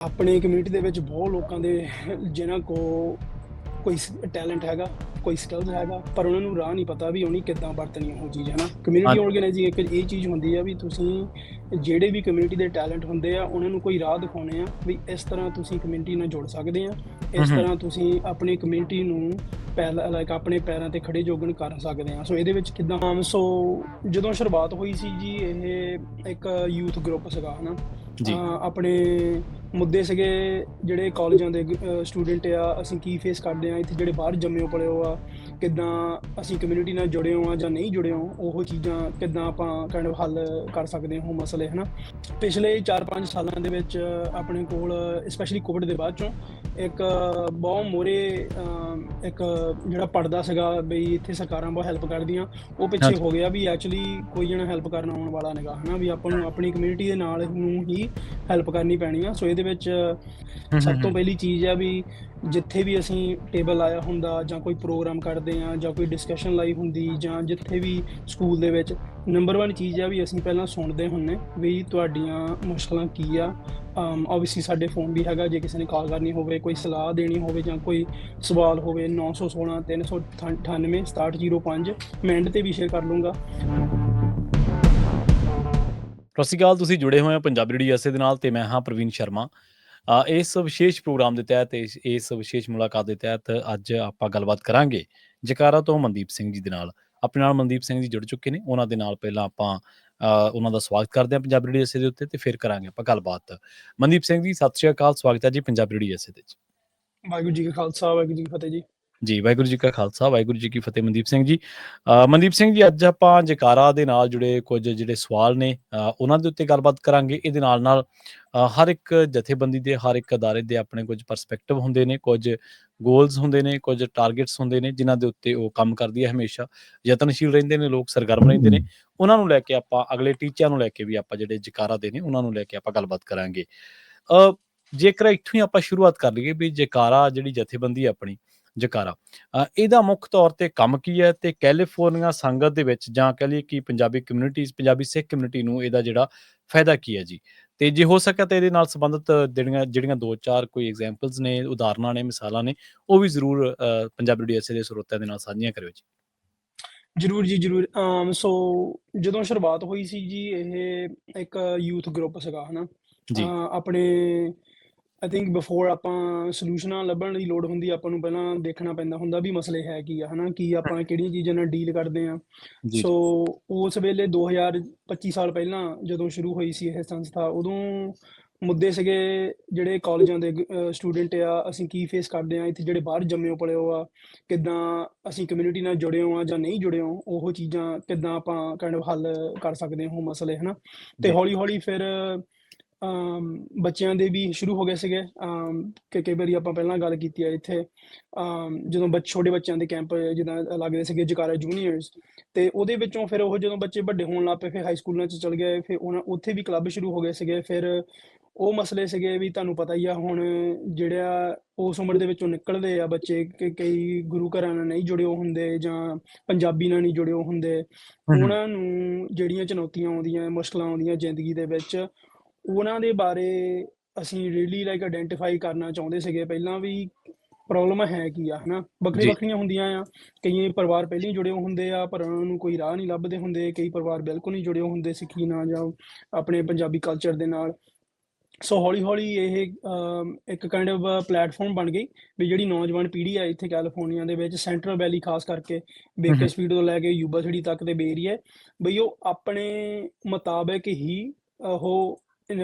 ਆਪਣੇ ਕਮਿਊਨਿਟੀ ਦੇ ਵਿੱਚ ਬਹੁਤ ਲੋਕਾਂ ਦੇ ਜਿਨ੍ਹਾਂ ਕੋਲ ਕੋਈ ਟੈਲੈਂਟ ਹੈਗਾ, ਕੋਈ ਸਕਿੱਲਸ ਹੈਗਾ, ਪਰ ਉਹਨਾਂ ਨੂੰ ਰਾਹ ਨਹੀਂ ਪਤਾ ਵੀ ਉਹਨੇ ਕਿੱਦਾਂ ਵਰਤਣੀ ਉਹ ਚੀਜ਼, ਹੈ ਨਾ। ਕਮਿਊਨਿਟੀ ਹਾਂਜੀ, ਆਰਗੇਨਾਈਜ਼ਿੰਗ ਇੱਕ ਇਹ ਚੀਜ਼ ਹੁੰਦੀ ਆ ਵੀ ਤੁਸੀਂ ਜਿਹੜੇ ਵੀ ਕਮਿਊਨਿਟੀ ਦੇ ਟੈਲੈਂਟ ਹੁੰਦੇ ਆ ਉਹਨਾਂ ਨੂੰ ਕੋਈ ਰਾਹ ਦਿਖਾਉਣੇ ਆ ਵੀ ਇਸ ਤਰ੍ਹਾਂ ਤੁਸੀਂ ਕਮਿਊਨਿਟੀ ਨਾਲ ਜੁੜ ਸਕਦੇ ਆ, ਇਸ ਤਰ੍ਹਾਂ ਤੁਸੀਂ ਆਪਣੀ ਕਮਿਊਨਿਟੀ ਨੂੰ ਲਾਈਕ ਆਪਣੇ ਪੈਰਾਂ ਤੇ ਖੜੇ ਜੋਗਣ ਕਰ ਸਕਦੇ ਆ। ਸੋ ਇਹਦੇ ਵਿੱਚ ਕਿੱਦਾਂ ਸੋ ਜਦੋਂ ਸ਼ੁਰੂਆਤ ਹੋਈ ਸੀ ਜੀ, ਇਹ ਇੱਕ ਯੂਥ ਗਰੁੱਪ ਸੀਗਾ, ਹੈ ਨਾ। ਜੀ, ਆਪਣੇ ਮੁੱਦੇ ਸੀਗੇ ਜਿਹੜੇ ਕਾਲਜਾਂ ਦੇ ਸਟੂਡੈਂਟ ਆ, ਅਸੀਂ ਕੀ ਫੇਸ ਕਰਦੇ ਆ ਇੱਥੇ, ਜਿਹੜੇ ਬਾਹਰ ਜੰਮੇ ਪਲੇ ਹੋ ਆ, ਕਿੱਦਾਂ ਅਸੀਂ ਕਮਿਊਨਿਟੀ ਨਾਲ ਜੁੜੇ ਹੋ ਆ ਜਾਂ ਨਹੀਂ ਜੁੜੇ ਹੋ, ਉਹ ਚੀਜ਼ਾਂ ਕਿੱਦਾਂ ਆਪਾਂ ਕਾਈਂਡ ਆਫ ਹੱਲ ਕਰ ਸਕਦੇ ਹਾਂ ਉਹ ਮਸਲੇ, ਹੈ ਨਾ। ਪਿਛਲੇ 4-5 ਸਾਲਾਂ ਦੇ ਵਿੱਚ ਆਪਣੇ ਕੋਲ ਸਪੈਸ਼ਲੀ ਕੋਵਿਡ ਦੇ ਬਾਅਦ ਚੋਂ ਇੱਕ ਬਹੁਤ ਮੋਰੇ ਇੱਕ ਜਿਹੜਾ ਪੜਦਾ ਸੀਗਾ ਬਈ ਇੱਥੇ ਸਰਕਾਰਾਂ ਬਹੁਤ ਹੈਲਪ ਕਰਦੀਆਂ, ਉਹ ਪਿੱਛੇ ਹਾਂਜੀ। ਹੋ ਗਿਆ ਵੀ ਐਕਚੁਅਲੀ ਕੋਈ ਜਣਾ ਹੈਲਪ ਕਰਨ ਆਉਣ ਵਾਲਾ ਨਹੀਂਗਾ, ਹੈ ਨਾ। ਵੀ ਆਪਾਂ ਨੂੰ ਆਪਣੀ ਕਮਿਊਨਿਟੀ ਦੇ ਨਾਲ ਨੂੰ ਹੀ ਹੈਲਪ ਕਰਨੀ ਪੈਣੀ ਆ। ਸੋ ਇਹਦੇ ਵਿੱਚ ਹੂੰ, ਹੂੰ, ਸਭ ਤੋਂ ਹੂੰ। ਪਹਿਲੀ ਚੀਜ਼ ਆ ਵੀ ਜਿੱਥੇ ਵੀ ਅਸੀਂ ਟੇਬਲ ਲਾਇਆ ਹੁੰਦਾ ਜਾਂ ਕੋਈ ਪ੍ਰੋਗਰਾਮ ਕਰਦੇ ਆ ਜਾਂ ਕੋਈ ਡਿਸਕਸ਼ਨ ਲਾਈ ਹੁੰਦੀ ਜਾਂ ਜਿੱਥੇ ਵੀ ਸਕੂਲ ਦੇ ਵਿੱਚ, ਨੰਬਰ 1 ਚੀਜ਼ ਆ ਵੀ ਅਸੀਂ ਪਹਿਲਾਂ ਸੁਣਦੇ ਹੁੰਦੇ ਵੀ ਤੁਹਾਡੀਆਂ ਮੁਸ਼ਕਲਾਂ ਕੀ ਆ। ਓਬਵੀਅਸਲੀ ਸਾਡੇ ਫੋਨ ਵੀ ਹੈਗਾ, ਜੇ ਕਿਸੇ ਨੇ ਕਾਲ ਕਰਨੀ ਹੋਵੇ, ਕੋਈ ਸਲਾਹ ਦੇਣੀ ਹੋਵੇ ਜਾਂ ਕੋਈ ਸਵਾਲ ਹੋਵੇ, 916 398 6705 ਮੈਂ ਐਂਡ ਤੇ ਵੀ ਸ਼ੇਅਰ ਕਰ ਲੂੰਗਾ। ਸਤਿ ਸ਼੍ਰੀ ਅਕਾਲ, ਤੁਸੀਂ ਜੁੜੇ ਹੋਏ ਹੋ ਪੰਜਾਬੀ ਰੇਡੀਓ ਐਸੇ ਦੇ ਨਾਲ ਤੇ ਮੈਂ ਹਾਂ ਪ੍ਰਵੀਨ ਸ਼ਰਮਾ। ਇਸ ਵਿਸ਼ੇਸ਼ ਪ੍ਰੋਗਰਾਮ ਦੇ ਤਹਿਤ ਇਸ ਵਿਸ਼ੇਸ਼ ਮੁਲਾਕਾਤ ਦੇ ਤਹਿਤ ਅੱਜ ਆਪਾਂ ਗੱਲਬਾਤ ਕਰਾਂਗੇ ਜਕਾਰਾ ਤੋਂ ਮਨਦੀਪ ਸਿੰਘ ਜੀ ਦੇ ਨਾਲ। ਆਪਣੇ ਨਾਲ ਮਨਦੀਪ ਸਿੰਘ ਜੀ ਜੁੜ ਚੁੱਕੇ ਨੇ, ਉਹਨਾਂ ਦੇ ਨਾਲ ਪਹਿਲਾਂ ਆਪਾਂ ਉਹਨਾਂ ਦਾ ਸਵਾਗਤ ਕਰਦੇ ਹਾਂ ਪੰਜਾਬੀ ਰੇਡੀਓ ਐਸੇ ਦੇ ਉੱਤੇ ਤੇ ਫਿਰ ਕਰਾਂਗੇ ਆਪਾਂ ਗੱਲਬਾਤ। ਮਨਦੀਪ ਸਿੰਘ ਜੀ, ਸਤਿ ਸ਼੍ਰੀ ਅਕਾਲ, ਸਵਾਗਤ ਹੈ ਜੀ ਪੰਜਾਬੀ ਰੇਡੀਓ ਐਸੇ ਦੇ ਵਿੱਚ। ਵਾਹਿਗੁਰੂ ਜੀ ਕਾ ਖਾਲਸਾ, ਵਾਹਿਗੁਰੂ ਜੀ ਕੀ ਫਤਿਹ ਜੀ। ਜੀ, ਵਾਹਿਗੁਰੂ ਜੀ ਕਾ ਖਾਲਸਾ, ਵਾਹਿਗੁਰੂ ਜੀ ਕੀ ਫਤਿਹ। ਮਨਦੀਪ ਸਿੰਘ ਜੀ, ਮਨਦੀਪ ਸਿੰਘ ਜੀ, ਅੱਜ ਆਪਾਂ ਜੈਕਾਰਾ ਦੇ ਨਾਲ ਜੁੜੇ ਕੁਝ ਜਿਹੜੇ ਸਵਾਲ ਨੇ ਉਹਨਾਂ ਦੇ ਉੱਤੇ ਗੱਲਬਾਤ ਕਰਾਂਗੇ। ਇਹਦੇ ਨਾਲ ਹਰ ਇੱਕ ਜਥੇਬੰਦੀ ਦੇ, ਹਰ ਇੱਕ ਅਦਾਰੇ ਦੇ ਆਪਣੇ ਕੁਝ ਪਰਸਪੈਕਟਿਵ ਹੁੰਦੇ ਨੇ, ਕੁਝ ਗੋਲਸ ਹੁੰਦੇ ਨੇ, ਕੁਝ ਟਾਰਗੇਟਸ ਹੁੰਦੇ ਨੇ, ਜਿਨ੍ਹਾਂ ਦੇ ਉੱਤੇ ਉਹ ਕੰਮ ਕਰਦੀ ਹੈ ਹਮੇਸ਼ਾ। ਯਤਨਸ਼ੀਲ ਰਹਿੰਦੇ ਨੇ ਲੋਕ, ਸਰਗਰਮ ਰਹਿੰਦੇ ਨੇ। ਉਹਨਾਂ ਨੂੰ ਲੈ ਕੇ ਆਪਾਂ ਅਗਲੇ ਟੀਚਿਆਂ ਨੂੰ ਲੈ ਕੇ ਵੀ ਆਪਾਂ ਜਿਹੜੇ ਜੈਕਾਰਾ ਦੇ ਨੇ ਉਹਨਾਂ ਨੂੰ ਲੈ ਕੇ ਆਪਾਂ ਗੱਲਬਾਤ ਕਰਾਂਗੇ। ਅ, ਜੇਕਰ ਇੱਥੋਂ ਹੀ ਆਪਾਂ ਸ਼ੁਰੂਆਤ ਕਰ ਲਈਏ ਵੀ ਜੈਕਾਰਾ ਜਿਹੜੀ ਜਥੇਬੰਦੀ ਹੈ ਆਪਣੀ ਜੈਕਾਰਾ, ਇਹਦਾ ਮੁੱਖ ਤੌਰ ਤੇ ਕੰਮ ਕੀ ਹੈ ਤੇ ਕੈਲੀਫੋਰਨੀਆ ਸੰਗਤ ਦੇ ਵਿੱਚ ਜਾਂ ਕਹਿ ਲਈਏ ਕਿ ਪੰਜਾਬੀ ਕਮਿਊਨਿਟੀਜ਼, ਪੰਜਾਬੀ ਸਿੱਖ ਕਮਿਊਨਿਟੀ ਨੂੰ ਇਹਦਾ ਜਿਹੜਾ ਫਾਇਦਾ ਕੀ ਹੈ ਜੀ? ਤੇ ਜੇ ਹੋ ਸਕੇ ਤਾਂ ਇਹਦੇ ਨਾਲ ਸੰਬੰਧਿਤ ਜਿਹੜੀਆਂ ਜਿਹੜੀਆਂ 2-4 ਕੋਈ ਐਗਜ਼ਾਮਪਲਸ ਨੇ, ਉਦਾਹਰਨਾਂ ਨੇ, ਮਿਸਾਲਾਂ ਨੇ, ਉਹ ਵੀ ਜ਼ਰੂਰ ਪੰਜਾਬੀ ਡੀਐਸਏ ਦੇ ਸਰੋਤਿਆਂ ਦੇ ਨਾਲ ਸਾਂਝੀਆਂ ਕਰਿਓ ਜੀ। ਜ਼ਰੂਰ ਜੀ, ਜ਼ਰੂਰ। ਸੋ ਜਦੋਂ ਸ਼ੁਰੂਆਤ ਹੋਈ ਸੀ ਜੀ, ਇਹ ਇੱਕ ਯੂਥ ਗਰੁੱਪ ਸੀਗਾ, ਹੈ ਨਾ। ਜੀ, ਆਪਣੇ ਆਈ ਥਿੰਕ ਬਿਫੋਰ ਆਪਾਂ ਸੋਲਿਊਸ਼ਨਾਂ ਲੱਭਣ ਦੀ ਲੋੜ ਹੁੰਦੀ, ਆਪਾਂ ਨੂੰ ਪਹਿਲਾਂ ਦੇਖਣਾ ਪੈਂਦਾ ਹੁੰਦਾ ਵੀ ਮਸਲੇ ਹੈ ਕੀ ਆ, ਹੈ ਨਾ। ਕੀ ਆਪਾਂ ਕਿਹੜੀਆਂ ਚੀਜ਼ਾਂ ਨਾਲ ਡੀਲ ਕਰਦੇ ਹਾਂ। ਜੀ, ਸੋ ਜੀ। ਉਸ ਵੇਲੇ 2025 ਸਾਲ ਪਹਿਲਾਂ ਜਦੋਂ ਸ਼ੁਰੂ ਹੋਈ ਸੀ ਇਹ ਸੰਸਥਾ, ਉਦੋਂ ਮੁੱਦੇ ਸੀਗੇ ਜਿਹੜੇ ਕਾਲਜਾਂ ਦੇ ਸਟੂਡੈਂਟ ਆ, ਅਸੀਂ ਕੀ ਫੇਸ ਕਰਦੇ ਹਾਂ ਇੱਥੇ, ਜਿਹੜੇ ਬਾਹਰ ਜੰਮੇ ਪਲੇ ਹੋ ਆ, ਕਿੱਦਾਂ ਅਸੀਂ ਕਮਿਊਨਿਟੀ ਨਾਲ ਜੁੜੇ ਹੋ ਆ ਜਾਂ ਨਹੀਂ ਜੁੜੇ ਹੋ, ਉਹ ਚੀਜ਼ਾਂ ਕਿੱਦਾਂ ਆਪਾਂ ਕਾਈਂਡ ਆਫ ਹੱਲ ਕਰ ਸਕਦੇ ਹਾਂ ਉਹ ਮਸਲੇ, ਹੈ ਨਾ। ਤੇ ਜੀ। ਹੌਲੀ-ਹੌਲੀ ਫਿਰ ਬੱਚਿਆਂ ਦੇ ਵੀ ਸ਼ੁਰੂ ਹੋ ਗਏ ਸੀਗੇ, ਕਿ ਕਈ ਵਾਰੀ ਆਪਾਂ ਪਹਿਲਾਂ ਗੱਲ ਕੀਤੀ ਹੈ ਇੱਥੇ, ਜਦੋਂ ਛੋਟੇ ਬੱਚਿਆਂ ਦੇ ਕੈਂਪ ਜਿੱਦਾਂ ਲੱਗਦੇ ਸੀਗੇ ਜੈਕਾਰਾ ਜੂਨੀਅਰਸ, ਤੇ ਉਹਦੇ ਵਿੱਚੋਂ ਫਿਰ ਉਹ ਜਦੋਂ ਬੱਚੇ ਵੱਡੇ ਹੋਣ ਲੱਗ ਪਏ, ਫਿਰ ਹਾਈ ਸਕੂਲਾਂ 'ਚ ਚਲੇ ਗਏ, ਫਿਰ ਉੱਥੇ ਵੀ ਕਲੱਬ ਸ਼ੁਰੂ ਹੋ ਗਏ ਸੀਗੇ। ਫਿਰ ਉਹ ਮਸਲੇ ਸੀਗੇ ਵੀ ਤੁਹਾਨੂੰ ਪਤਾ ਹੀ ਆ ਹੁਣ, ਜਿਹੜਾ ਉਸ ਉਮਰ ਦੇ ਵਿੱਚੋਂ ਨਿਕਲਦੇ ਆ ਬੱਚੇ, ਕਿ ਕਈ ਗੁਰੂ ਘਰਾਂ ਨਾਲ ਨਹੀਂ ਜੁੜੇ ਹੁੰਦੇ ਜਾਂ ਪੰਜਾਬੀ ਨਾਲ ਨਹੀਂ ਜੁੜੇ ਹੁੰਦੇ, ਹੂੰ, ਹੂੰ। ਉਹਨਾਂ ਨੂੰ ਜਿਹੜੀਆਂ ਚੁਣੌਤੀਆਂ ਆਉਂਦੀਆਂ, ਮੁਸ਼ਕਲਾਂ ਆਉਂਦੀਆਂ ਜ਼ਿੰਦਗੀ ਦੇ ਵਿੱਚ, ਉਹਨਾਂ ਦੇ ਬਾਰੇ ਅਸੀਂ ਰੀਅਲੀ ਲਾਈਕ ਆਈਡੈਂਟੀਫਾਈ ਕਰਨਾ ਚਾਹੁੰਦੇ ਸੀਗੇ ਪਹਿਲਾਂ ਵੀ ਪ੍ਰੋਬਲਮਾਂ ਹੈ ਕੀ ਆ, ਹੈ ਨਾ। ਜੀ, ਵੱਖਰੀਆਂ ਹੁੰਦੀਆਂ ਆ। ਕਈ ਪਰਿਵਾਰ ਪਹਿਲਾਂ ਹੀ ਜੁੜੇ ਹੁੰਦੇ ਆ ਪਰ ਉਹਨਾਂ ਨੂੰ ਕੋਈ ਰਾਹ ਨਹੀਂ ਲੱਭਦੇ ਹੁੰਦੇ, ਕਈ ਪਰਿਵਾਰ ਬਿਲਕੁਲ ਨਹੀਂ ਜੁੜੇ ਹੁੰਦੇ ਸਿੱਖੀ ਨਾਲ ਜਾਂ ਆਪਣੇ ਪੰਜਾਬੀ ਕਲਚਰ ਦੇ ਨਾਲ। ਸੋ ਹੌਲੀ-ਹੌਲੀ ਇਹ ਇੱਕ ਕਾਈਂਡ ਆਫ ਪਲੈਟਫਾਰਮ ਬਣ ਗਈ ਵੀ ਜਿਹੜੀ ਨੌਜਵਾਨ ਪੀੜ੍ਹੀ ਆ ਇੱਥੇ ਕੈਲੀਫੋਰਨੀਆ ਦੇ ਵਿੱਚ, ਸੈਂਟਰਲ ਵੈਲੀ ਖਾਸ ਕਰਕੇ, ਹੂੰ, ਹੂੰ। ਬੇਕਰਸਫੀਲਡ ਤੋਂ ਲੈ ਕੇ ਯੂਬਾ ਸਿਟੀ ਤੱਕ ਦੇ ਬੇ ਏਰੀਆ, ਬਈ ਉਹ ਆਪਣੇ ਮੁਤਾਬਿਕ ਹੀ ਉਹ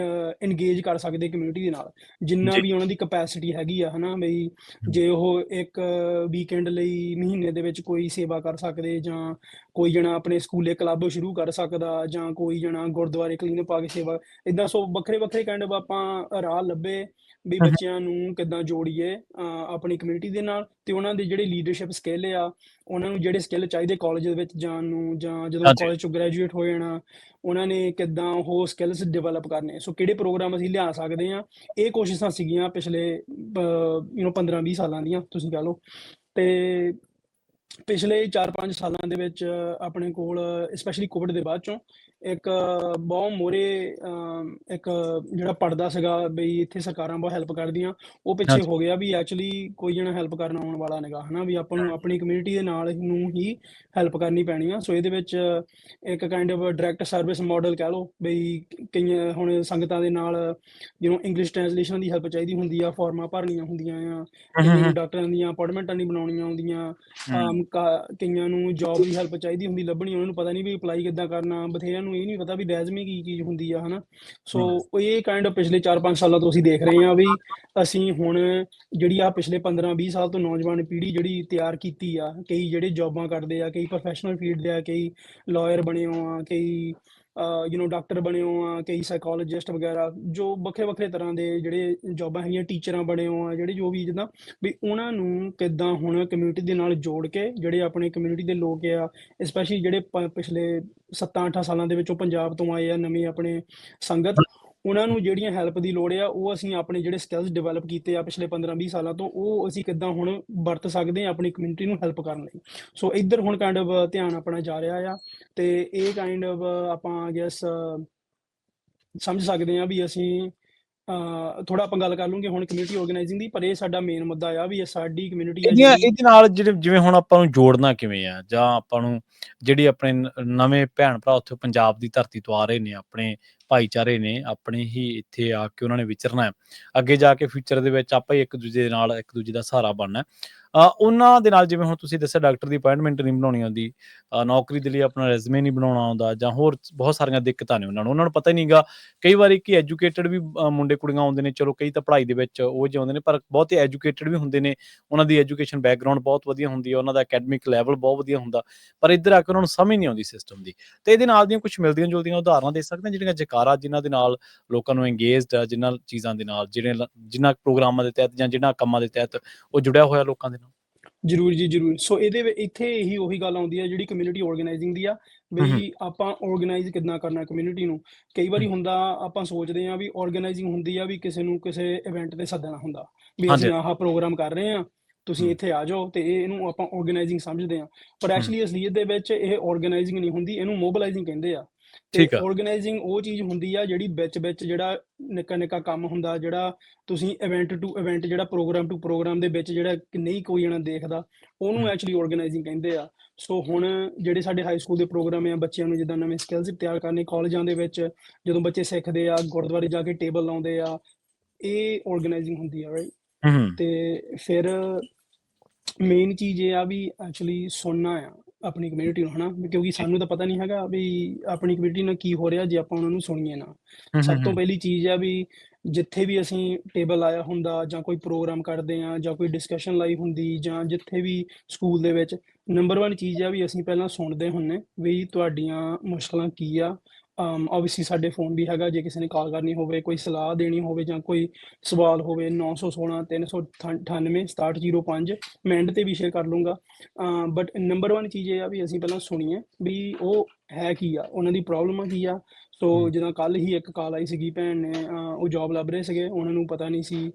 ਇੰਗੇਜ ਕਰ ਸਕਦੇ ਕਮਿਊਨਿਟੀ ਦੇ ਨਾਲ, ਜਿੰਨਾ ਜੀ। ਵੀ ਉਹਨਾਂ ਦੀ ਕਪੈਸਿਟੀ ਹੈਗੀ ਆ, ਹੈ ਨਾ। ਬਈ ਜੇ ਉਹ ਇੱਕ ਵੀਕਐਂਡ ਲਈ ਮਹੀਨੇ ਦੇ ਵਿੱਚ ਕੋਈ ਸੇਵਾ ਕਰ ਸਕਦੇ, ਜਾਂ ਕੋਈ ਜਣਾ ਆਪਣੇ ਸਕੂਲੇ ਕਲੱਬ ਸ਼ੁਰੂ ਕਰ ਸਕਦਾ, ਜਾਂ ਕੋਈ ਜਣਾ ਗੁਰਦੁਆਰੇ ਕਲੀਨਿਕ ਪਾ ਕੇ ਸੇਵਾ, ਇੱਦਾਂ। ਸੋ ਵੱਖਰੇ-ਵੱਖਰੇ ਕਾਈਂਡ ਆਫ ਆਪਾਂ ਰਾਹ ਲੱਭੇ ਵੀ ਹੂੰ, ਹੂੰ। ਬੱਚਿਆਂ ਨੂੰ ਕਿੱਦਾਂ ਜੋੜੀਏ ਆਪਣੀ ਕਮਿਊਨਿਟੀ ਦੇ ਨਾਲ, ਤੇ ਉਹਨਾਂ ਦੇ ਜਿਹੜੇ ਲੀਡਰਸ਼ਿਪ ਸਕਿੱਲ ਆ, ਉਹਨਾਂ ਨੂੰ ਜਿਹੜੇ ਸਕਿੱਲ ਚਾਹੀਦੇ ਕਾਲਜ ਦੇ ਵਿੱਚ ਜਾਣ ਨੂੰ, ਜਾਂ ਜਦੋਂ ਹਾਂਜੀ। ਕਾਲਜ 'ਚੋਂ ਗ੍ਰੈਜੂਏਟ ਹੋ ਜਾਣਾ, ਉਹਨਾਂ ਨੇ ਕਿੱਦਾਂ ਉਹ ਸਕਿੱਲਸ ਡਿਵੈਲਪ ਕਰਨੇ। ਸੋ ਕਿਹੜੇ ਪ੍ਰੋਗਰਾਮ ਅਸੀਂ ਲਿਆ ਸਕਦੇ ਹਾਂ, ਇਹ ਕੋਸ਼ਿਸ਼ਾਂ ਸੀਗੀਆਂ ਪਿਛਲੇ 15-20 ਸਾਲਾਂ ਦੀਆਂ ਤੁਸੀਂ ਕਹਿ ਲਓ। ਤੇ ਪਿਛਲੇ 4-5 ਸਾਲਾਂ ਦੇ ਵਿੱਚ ਆਪਣੇ ਕੋਲ ਸਪੈਸ਼ਲੀ ਕੋਵਿਡ ਦੇ ਬਾਅਦ ਚੋਂ ਇੱਕ ਬਹੁਤ ਮੋਰੇ ਇੱਕ ਜਿਹੜਾ ਪੜਦਾ ਸੀਗਾ ਬਈ ਇੱਥੇ ਸਰਕਾਰਾਂ ਬਹੁਤ ਹੈਲਪ ਕਰਦੀਆਂ, ਉਹ ਪਿੱਛੇ ਹਾਂਜੀ। ਹੋ ਗਿਆ ਵੀ ਐਕਚੁਅਲੀ ਕੋਈ ਜਣਾ ਹੈਲਪ ਕਰਨ ਆਉਣ ਵਾਲਾ ਨਹੀਂਗਾ, ਹਨਾ ਵੀ ਆਪਾਂ ਨੂੰ ਆਪਣੀ ਕਮਿਊਨਿਟੀ ਦੇ ਨਾਲ ਨੂੰ ਹੀ ਹੈਲਪ ਕਰਨੀ ਪੈਣੀ ਆ। ਸੋ ਇਹਦੇ ਵਿੱਚ ਇੱਕ kind of direct service model ਕਹਿ ਲਓ ਬਈ ਕਈਆਂ ਹੁਣ ਸੰਗਤਾਂ ਦੇ ਨਾਲ ਜਿਹਨੂੰ ਇੰਗਲਿਸ਼ ਟ੍ਰਾਂਸਲੇਸ਼ਨ ਦੀ ਹੈਲਪ ਚਾਹੀਦੀ ਹੁੰਦੀ ਆ, ਫਾਰਮਾਂ ਭਰਨੀਆਂ ਹੁੰਦੀਆਂ ਆ, ਕਈਆਂ ਨੂੰ ਡਾਕਟਰਾਂ ਦੀਆਂ ਅਪਾਇੰਟਮੈਂਟਾਂ ਨਹੀਂ ਬਣਾਉਣੀਆਂ ਆਉਂਦੀਆਂ, ਕਈਆਂ ਨੂੰ ਜੋਬ ਦੀ ਹੈਲਪ ਚਾਹੀਦੀ ਹੁੰਦੀ ਲੱਭਣੀ, ਉਹਨਾਂ ਨੂੰ ਪਤਾ ਨਹੀਂ ਵੀ ਅਪਲਾਈ ਕਿੱਦਾਂ ਕਰਨਾ, ਬਥੇਰਿਆਂ ਨੂੰ ਇਹ ਨਹੀਂ ਪਤਾ ਵੀ ਰੈਜ਼ਮੇ ਕੀ ਚੀਜ਼ ਹੁੰਦੀ ਆ, ਹਨਾ। ਸੋ ਇਹ ਕਾਈਂਡ ਆਫ ਪਿਛਲੇ 4-5 ਸਾਲਾਂ ਤੋਂ ਅਸੀਂ ਦੇਖ ਰਹੇ ਹਾਂ ਵੀ ਅਸੀਂ ਹੁਣ ਜਿਹੜੀ ਆ ਪਿਛਲੇ 15-20 ਸਾਲ ਤੋਂ ਨੌਜਵਾਨ ਪੀੜ੍ਹੀ ਜਿਹੜੀ ਤਿਆਰ ਕੀਤੀ ਆ, ਕਈ ਜਿਹੜੇ ਜੋਬਾਂ ਕਰਦੇ ਆ, ਕਈ ਪ੍ਰੋਫੈਸ਼ਨਲ ਫੀਲਡ ਦੇ ਆ, ਕਈ ਲਾਇਰ ਬਣੇ ਹੋ ਆ, ਕਈ ਡਾਕਟਰ ਬਣੇ ਹੋ ਆ, ਕਈ ਸਾਈਕੋਲੋਜਿਸਟ ਵਗੈਰਾ, ਜੋ ਵੱਖਰੇ ਵੱਖਰੇ ਤਰ੍ਹਾਂ ਦੇ ਜਿਹੜੇ ਜੋਬਾਂ ਹੈਗੀਆਂ, ਟੀਚਰਾਂ ਬਣੇ ਹੋ ਆ, ਜਿਹੜੇ ਜੋ ਵੀ ਜਿੱਦਾਂ ਵੀ ਉਹਨਾਂ ਨੂੰ ਕਿੱਦਾਂ ਹੁਣ ਕਮਿਊਨਿਟੀ ਦੇ ਨਾਲ ਜੋੜ ਕੇ ਜਿਹੜੇ ਆਪਣੇ ਕਮਿਊਨਿਟੀ ਦੇ ਲੋਕ ਆ, ਸਪੈਸ਼ਲੀ ਜਿਹੜੇ ਪਿਛਲੇ 7-8 ਸਾਲਾਂ ਦੇ ਵਿੱਚੋਂ ਪੰਜਾਬ ਤੋਂ ਆਏ ਆ ਨਵੇਂ ਆਪਣੇ ਸੰਗਤ, ਉਹਨਾਂ ਨੂੰ ਜਿਹੜੀਆਂ ਹੈਲਪ ਦੀ ਲੋੜ ਆ, ਉਹ ਅਸੀਂ ਆਪਣੇ ਜਿਹੜੇ ਸਕਿੱਲਸ ਡਿਵੈਲਪ ਕੀਤੇ ਆ ਪਿਛਲੇ 15-20 ਸਾਲਾਂ ਤੋਂ, ਉਹ ਅਸੀਂ ਕਿੱਦਾਂ ਹੁਣ ਵਰਤ ਸਕਦੇ ਹਾਂ ਆਪਣੀ ਕਮਿਊਨਿਟੀ ਨੂੰ ਹੈਲਪ ਕਰਨ ਲਈ। ਸੋ ਇੱਧਰ ਹੁਣ ਕਾਈਂਡ ਆਫ ਧਿਆਨ ਆਪਣਾ ਜਾ ਰਿਹਾ ਆ, ਤੇ ਇਹ ਕਾਈਂਡ ਆਫ ਆਪਾਂ ਗੈਸ ਸਮਝ ਸਕਦੇ ਹਾਂ ਵੀ ਅਸੀਂ ਥੋੜਾ ਆਪਾਂ ਗੱਲ ਕਰ ਲੂੰਗੇ ਹੁਣ ਕਮਿਊਨਿਟੀ ਆਰਗੇਨਾਈਜ਼ਿੰਗ ਦੀ, ਪਰ ਇਹ ਸਾਡਾ ਮੇਨ ਮੁੱਦਾ ਆ ਵੀ ਇਹ ਸਾਡੀ ਕਮਿਊਨਿਟੀ ਆ ਜਿਹੜੀ ਇਹਦੇ ਨਾਲ ਜਿਵੇਂ ਹੁਣ ਆਪਾਂ ਨੂੰ ਜੋੜਨਾ ਕਿਵੇਂ ਆ, ਜਾਂ ਆਪਾਂ ਨੂੰ ਜਿਹੜੀ ਆਪਣੇ ਨਵੇਂ ਭੈਣ ਭਰਾ ਉੱਥੇ ਪੰਜਾਬ ਦੀ ਧਰਤੀ ਤੋਂ ਆ ਰਹੇ ਨੇ, ਆਪਣੇ ਭਾਈਚਾਰੇ ਨੇ, ਆਪਣੇ ਹੀ ਇੱਥੇ ਆ ਕੇ ਉਹਨਾਂ ਨੇ ਵਿਚਰਨਾ ਹੈ, ਅੱਗੇ ਜਾ ਕੇ ਫਿਊਚਰ ਦੇ ਵਿੱਚ ਆਪਾਂ ਹੀ ਇੱਕ ਦੂਜੇ ਦੇ ਨਾਲ ਇੱਕ ਦੂਜੇ ਦਾ ਸਹਾਰਾ ਬਣਨਾ। ਉਹਨਾਂ ਦੇ ਨਾਲ ਜਿਵੇਂ ਹੁਣ ਤੁਸੀਂ ਦੱਸਿਆ ਡਾਕਟਰ ਦੀ ਅਪਾਇੰਟਮੈਂਟ ਨਹੀਂ ਬਣਾਉਣੀ ਆਉਂਦੀ, ਨੌਕਰੀ ਦੇ ਲਈ ਆਪਣਾ ਰੈਜ਼ੂਮੇ ਨਹੀਂ ਬਣਾਉਣਾ ਆਉਂਦਾ, ਜਾਂ ਹੋਰ ਬਹੁਤ ਸਾਰੀਆਂ ਦਿੱਕਤਾਂ ਨੇ ਉਹਨਾਂ ਨੂੰ ਪਤਾ ਹੀ ਨਹੀਂਗਾ। ਕਈ ਵਾਰੀ ਕਿ ਐਜੂਕੇਟਡ ਵੀ ਮੁੰਡੇ ਕੁੜੀਆਂ ਆਉਂਦੇ ਨੇ, ਚਲੋ ਕਈ ਤਾਂ ਪੜ੍ਹਾਈ ਦੇ ਵਿੱਚ ਉਹ ਜਿਹੇ ਆਉਂਦੇ ਨੇ, ਪਰ ਬਹੁਤੇ ਐਜੂਕੇਟਡ ਵੀ ਹੁੰਦੇ ਨੇ, ਉਹਨਾਂ ਦੀ ਐਜੂਕੇਸ਼ਨ ਬੈਕਗਰਾਊਂਡ ਬਹੁਤ ਵਧੀਆ ਹੁੰਦੀ ਹੈ, ਉਹਨਾਂ ਦਾ ਅਕੈਡਮਿਕ ਲੈਵਲ ਬਹੁਤ ਵਧੀਆ ਹੁੰਦਾ, ਪਰ ਇੱਧਰ ਆ ਕੇ ਉਹਨਾਂ ਨੂੰ ਸਮਝ ਨਹੀਂ ਆਉਂਦੀ ਸਿਸਟਮ ਦੀ। ਤੇ ਇਹਦੇ ਨਾਲ ਦੀਆਂ ਕੁਛ ਮਿਲਦੀਆਂ ਜੁਲਦੀਆਂ ਉਦਾਹਰਨਾਂ ਦੇ ਸਕਦੇ ਜਿਹੜੀਆਂ ਜਕਾਰਾ ਜਿਨ੍ਹਾਂ ਦੇ ਨਾਲ ਲੋਕਾਂ ਨੂੰ ਇੰਗੇਜਡ ਆ, ਜਿਨ੍ਹਾਂ ਚੀਜ਼ਾਂ ਦੇ ਨਾਲ, ਜਿਨ੍ਹਾਂ ਪ੍ਰੋਗਰਾਮਾਂ ਦੇ ਤਹਿਤ ਜਾਂ ਜਿਨ੍ਹਾਂ ਕੰਮਾਂ ਦੇ ਤਹਿਤ ਉਹ ਜੁੜਿਆ ਹੋਇਆ ਲੋਕਾਂ ਦੇ ਨਾਲ। ਜ਼ਰੂਰ ਜੀ ਜ਼ਰੂਰ। ਸੋ ਇਹਦੇ ਇੱਥੇ ਇਹੀ ਉਹੀ ਗੱਲ ਆਉਂਦੀ ਹੈ ਜਿਹੜੀ ਕਮਿਊਨਿਟੀ ਆਰਗੇਨਾਈਜ਼ਿੰਗ ਦੀ ਆ, ਬਈ ਆਪਾਂ ਆਰਗੇਨਾਈਜ਼ ਕਿੱਦਾਂ ਕਰਨਾ ਕਮਿਊਨਿਟੀ ਨੂੰ। ਕਈ ਵਾਰੀ ਹੁੰਦਾ ਆਪਾਂ ਸੋਚਦੇ ਹਾਂ ਵੀ ਆਰਗੇਨਾਈਜ਼ਿੰਗ ਹੁੰਦੀ ਆ ਵੀ ਕਿਸੇ ਨੂੰ ਕਿਸੇ ਇਵੈਂਟ ਤੇ ਸੱਦਣਾ ਹੁੰਦਾ, ਵੀ ਅਸੀਂ ਆਹ ਪ੍ਰੋਗਰਾਮ ਕਰ ਰਹੇ ਹਾਂ, ਤੁਸੀਂ ਇੱਥੇ ਆ ਜਾਓ, ਤੇ ਇਹਨੂੰ ਆਪਾਂ ਆਰਗੇਨਾਈਜ਼ਿੰਗ ਸਮਝਦੇ ਹਾਂ, ਪਰ ਐਕਚੁਅਲੀ ਅਸਲੀਅਤ ਦੇ ਵਿੱਚ ਇਹ ਆਰਗੇਨਾਈਜ਼ਿੰਗ ਨਹੀਂ ਹੁੰਦੀ, ਇਹਨੂੰ ਮੋਬਿਲਾਈਜ਼ਿੰਗ ਕਹਿੰਦੇ ਆ। ਤੇ ਆਰਗੇਨਾਈਜ਼ਿੰਗ ਉਹ ਚੀਜ਼ ਹੁੰਦੀ ਆ ਜਿਹੜੀ ਵਿੱਚ ਜਿਹੜਾ ਨਿੱਕਾ ਨਿੱਕਾ ਕੰਮ ਹੁੰਦਾ, ਜਿਹੜਾ ਤੁਸੀਂ ਇਵੈਂਟ ਟੂ ਇਵੈਂਟ, ਜਿਹੜਾ ਪ੍ਰੋਗਰਾਮ ਟੂ ਪ੍ਰੋਗਰਾਮ ਦੇ ਵਿੱਚ ਜਿਹੜਾ ਨਹੀਂ ਕੋਈ ਜਣਾ ਦੇਖਦਾ, ਉਹਨੂੰ ਐਕਚੁਅਲੀ ਆਰਗੇਨਾਈਜ਼ਿੰਗ ਕਹਿੰਦੇ ਆ। ਸੋ ਹੁਣ ਜਿਹੜੇ ਸਾਡੇ ਹਾਈ ਸਕੂਲ ਦੇ ਪ੍ਰੋਗਰਾਮ ਆ, ਬੱਚਿਆਂ ਨੂੰ ਜਿੱਦਾਂ ਨਵੇਂ ਸਕਿੱਲਸ ਤਿਆਰ ਕਰਨੇ, ਕਾਲਜਾਂ ਦੇ ਵਿੱਚ ਜਦੋਂ ਬੱਚੇ ਸਿੱਖਦੇ ਆ, ਗੁਰਦੁਆਰੇ ਜਾ ਕੇ ਟੇਬਲ ਲਾਉਂਦੇ ਆ, ਇਹ ਆਰਗੇਨਾਈਜ਼ਿੰਗ ਹੁੰਦੀ ਆ, ਰਾਈਟ। ਤੇ ਫਿਰ ਮੇਨ ਚੀਜ਼ ਇਹ ਆ ਵੀ ਐਕਚੁਅਲੀ ਸੁਣਨਾ ਆ ਆਪਣੀ ਕਮਿਊਨਿਟੀ ਨੂੰ, ਹਨਾ, ਕਿਉਂਕਿ ਸਾਨੂੰ ਤਾਂ ਪਤਾ ਨਹੀਂ ਹੈਗਾ ਵੀ ਆਪਣੀ ਕਮਿਊਨਿਟੀ ਨਾਲ ਕੀ ਹੋ ਰਿਹਾ ਜੇ ਆਪਾਂ ਉਹਨਾਂ ਨੂੰ ਸੁਣੀਏ ਨਾ। ਸਭ ਤੋਂ ਪਹਿਲੀ ਚੀਜ਼ ਆ ਵੀ ਜਿੱਥੇ ਵੀ ਅਸੀਂ ਟੇਬਲ ਲਾਇਆ ਹੁੰਦਾ, ਜਾਂ ਕੋਈ ਪ੍ਰੋਗਰਾਮ ਕਰਦੇ ਆ, ਜਾਂ ਕੋਈ ਡਿਸਕਸ਼ਨ ਲਾਈ ਹੁੰਦੀ, ਜਾਂ ਜਿੱਥੇ ਵੀ ਸਕੂਲ ਦੇ ਵਿੱਚ, ਨੰਬਰ 1 ਚੀਜ਼ ਆ ਵੀ ਅਸੀਂ ਪਹਿਲਾਂ ਸੁਣਦੇ ਹੁੰਦੇ ਵੀ ਤੁਹਾਡੀਆਂ ਮੁਸ਼ਕਲਾਂ ਕੀ ਆ। ਓਬਵੀਅਸਲੀ ਸਾਡੇ ਫੋਨ ਵੀ ਹੈਗਾ, ਜੇ ਕਿਸੇ ਨੇ ਕਾਲ ਕਰਨੀ ਹੋਵੇ, ਕੋਈ ਸਲਾਹ ਦੇਣੀ ਹੋਵੇ, ਜਾਂ ਕੋਈ ਸਵਾਲ ਹੋਵੇ, 916 398 6705, ਮੈਂ ਐਂਡ 'ਤੇ ਵੀ ਸ਼ੇਅਰ ਕਰ ਲੂੰਗਾ। ਬਟ ਨੰਬਰ 1 ਚੀਜ਼ ਇਹ ਆ ਵੀ ਅਸੀਂ ਪਹਿਲਾਂ ਸੁਣੀਏ ਵੀ ਉਹ ਹੈ ਕੀ ਆ, ਉਹਨਾਂ ਦੀ ਪ੍ਰੋਬਲਮ ਕੀ ਆ। ਸੋ ਜਿੱਦਾਂ ਕੱਲ੍ਹ ਹੀ ਇੱਕ ਕਾਲ ਆਈ ਸੀਗੀ, ਭੈਣ ਨੇ ਉਹ ਜੋਬ ਲੱਭ ਰਹੇ ਸੀਗੇ, ਉਹਨਾਂ ਨੂੰ ਪਤਾ ਨਹੀਂ ਸੀ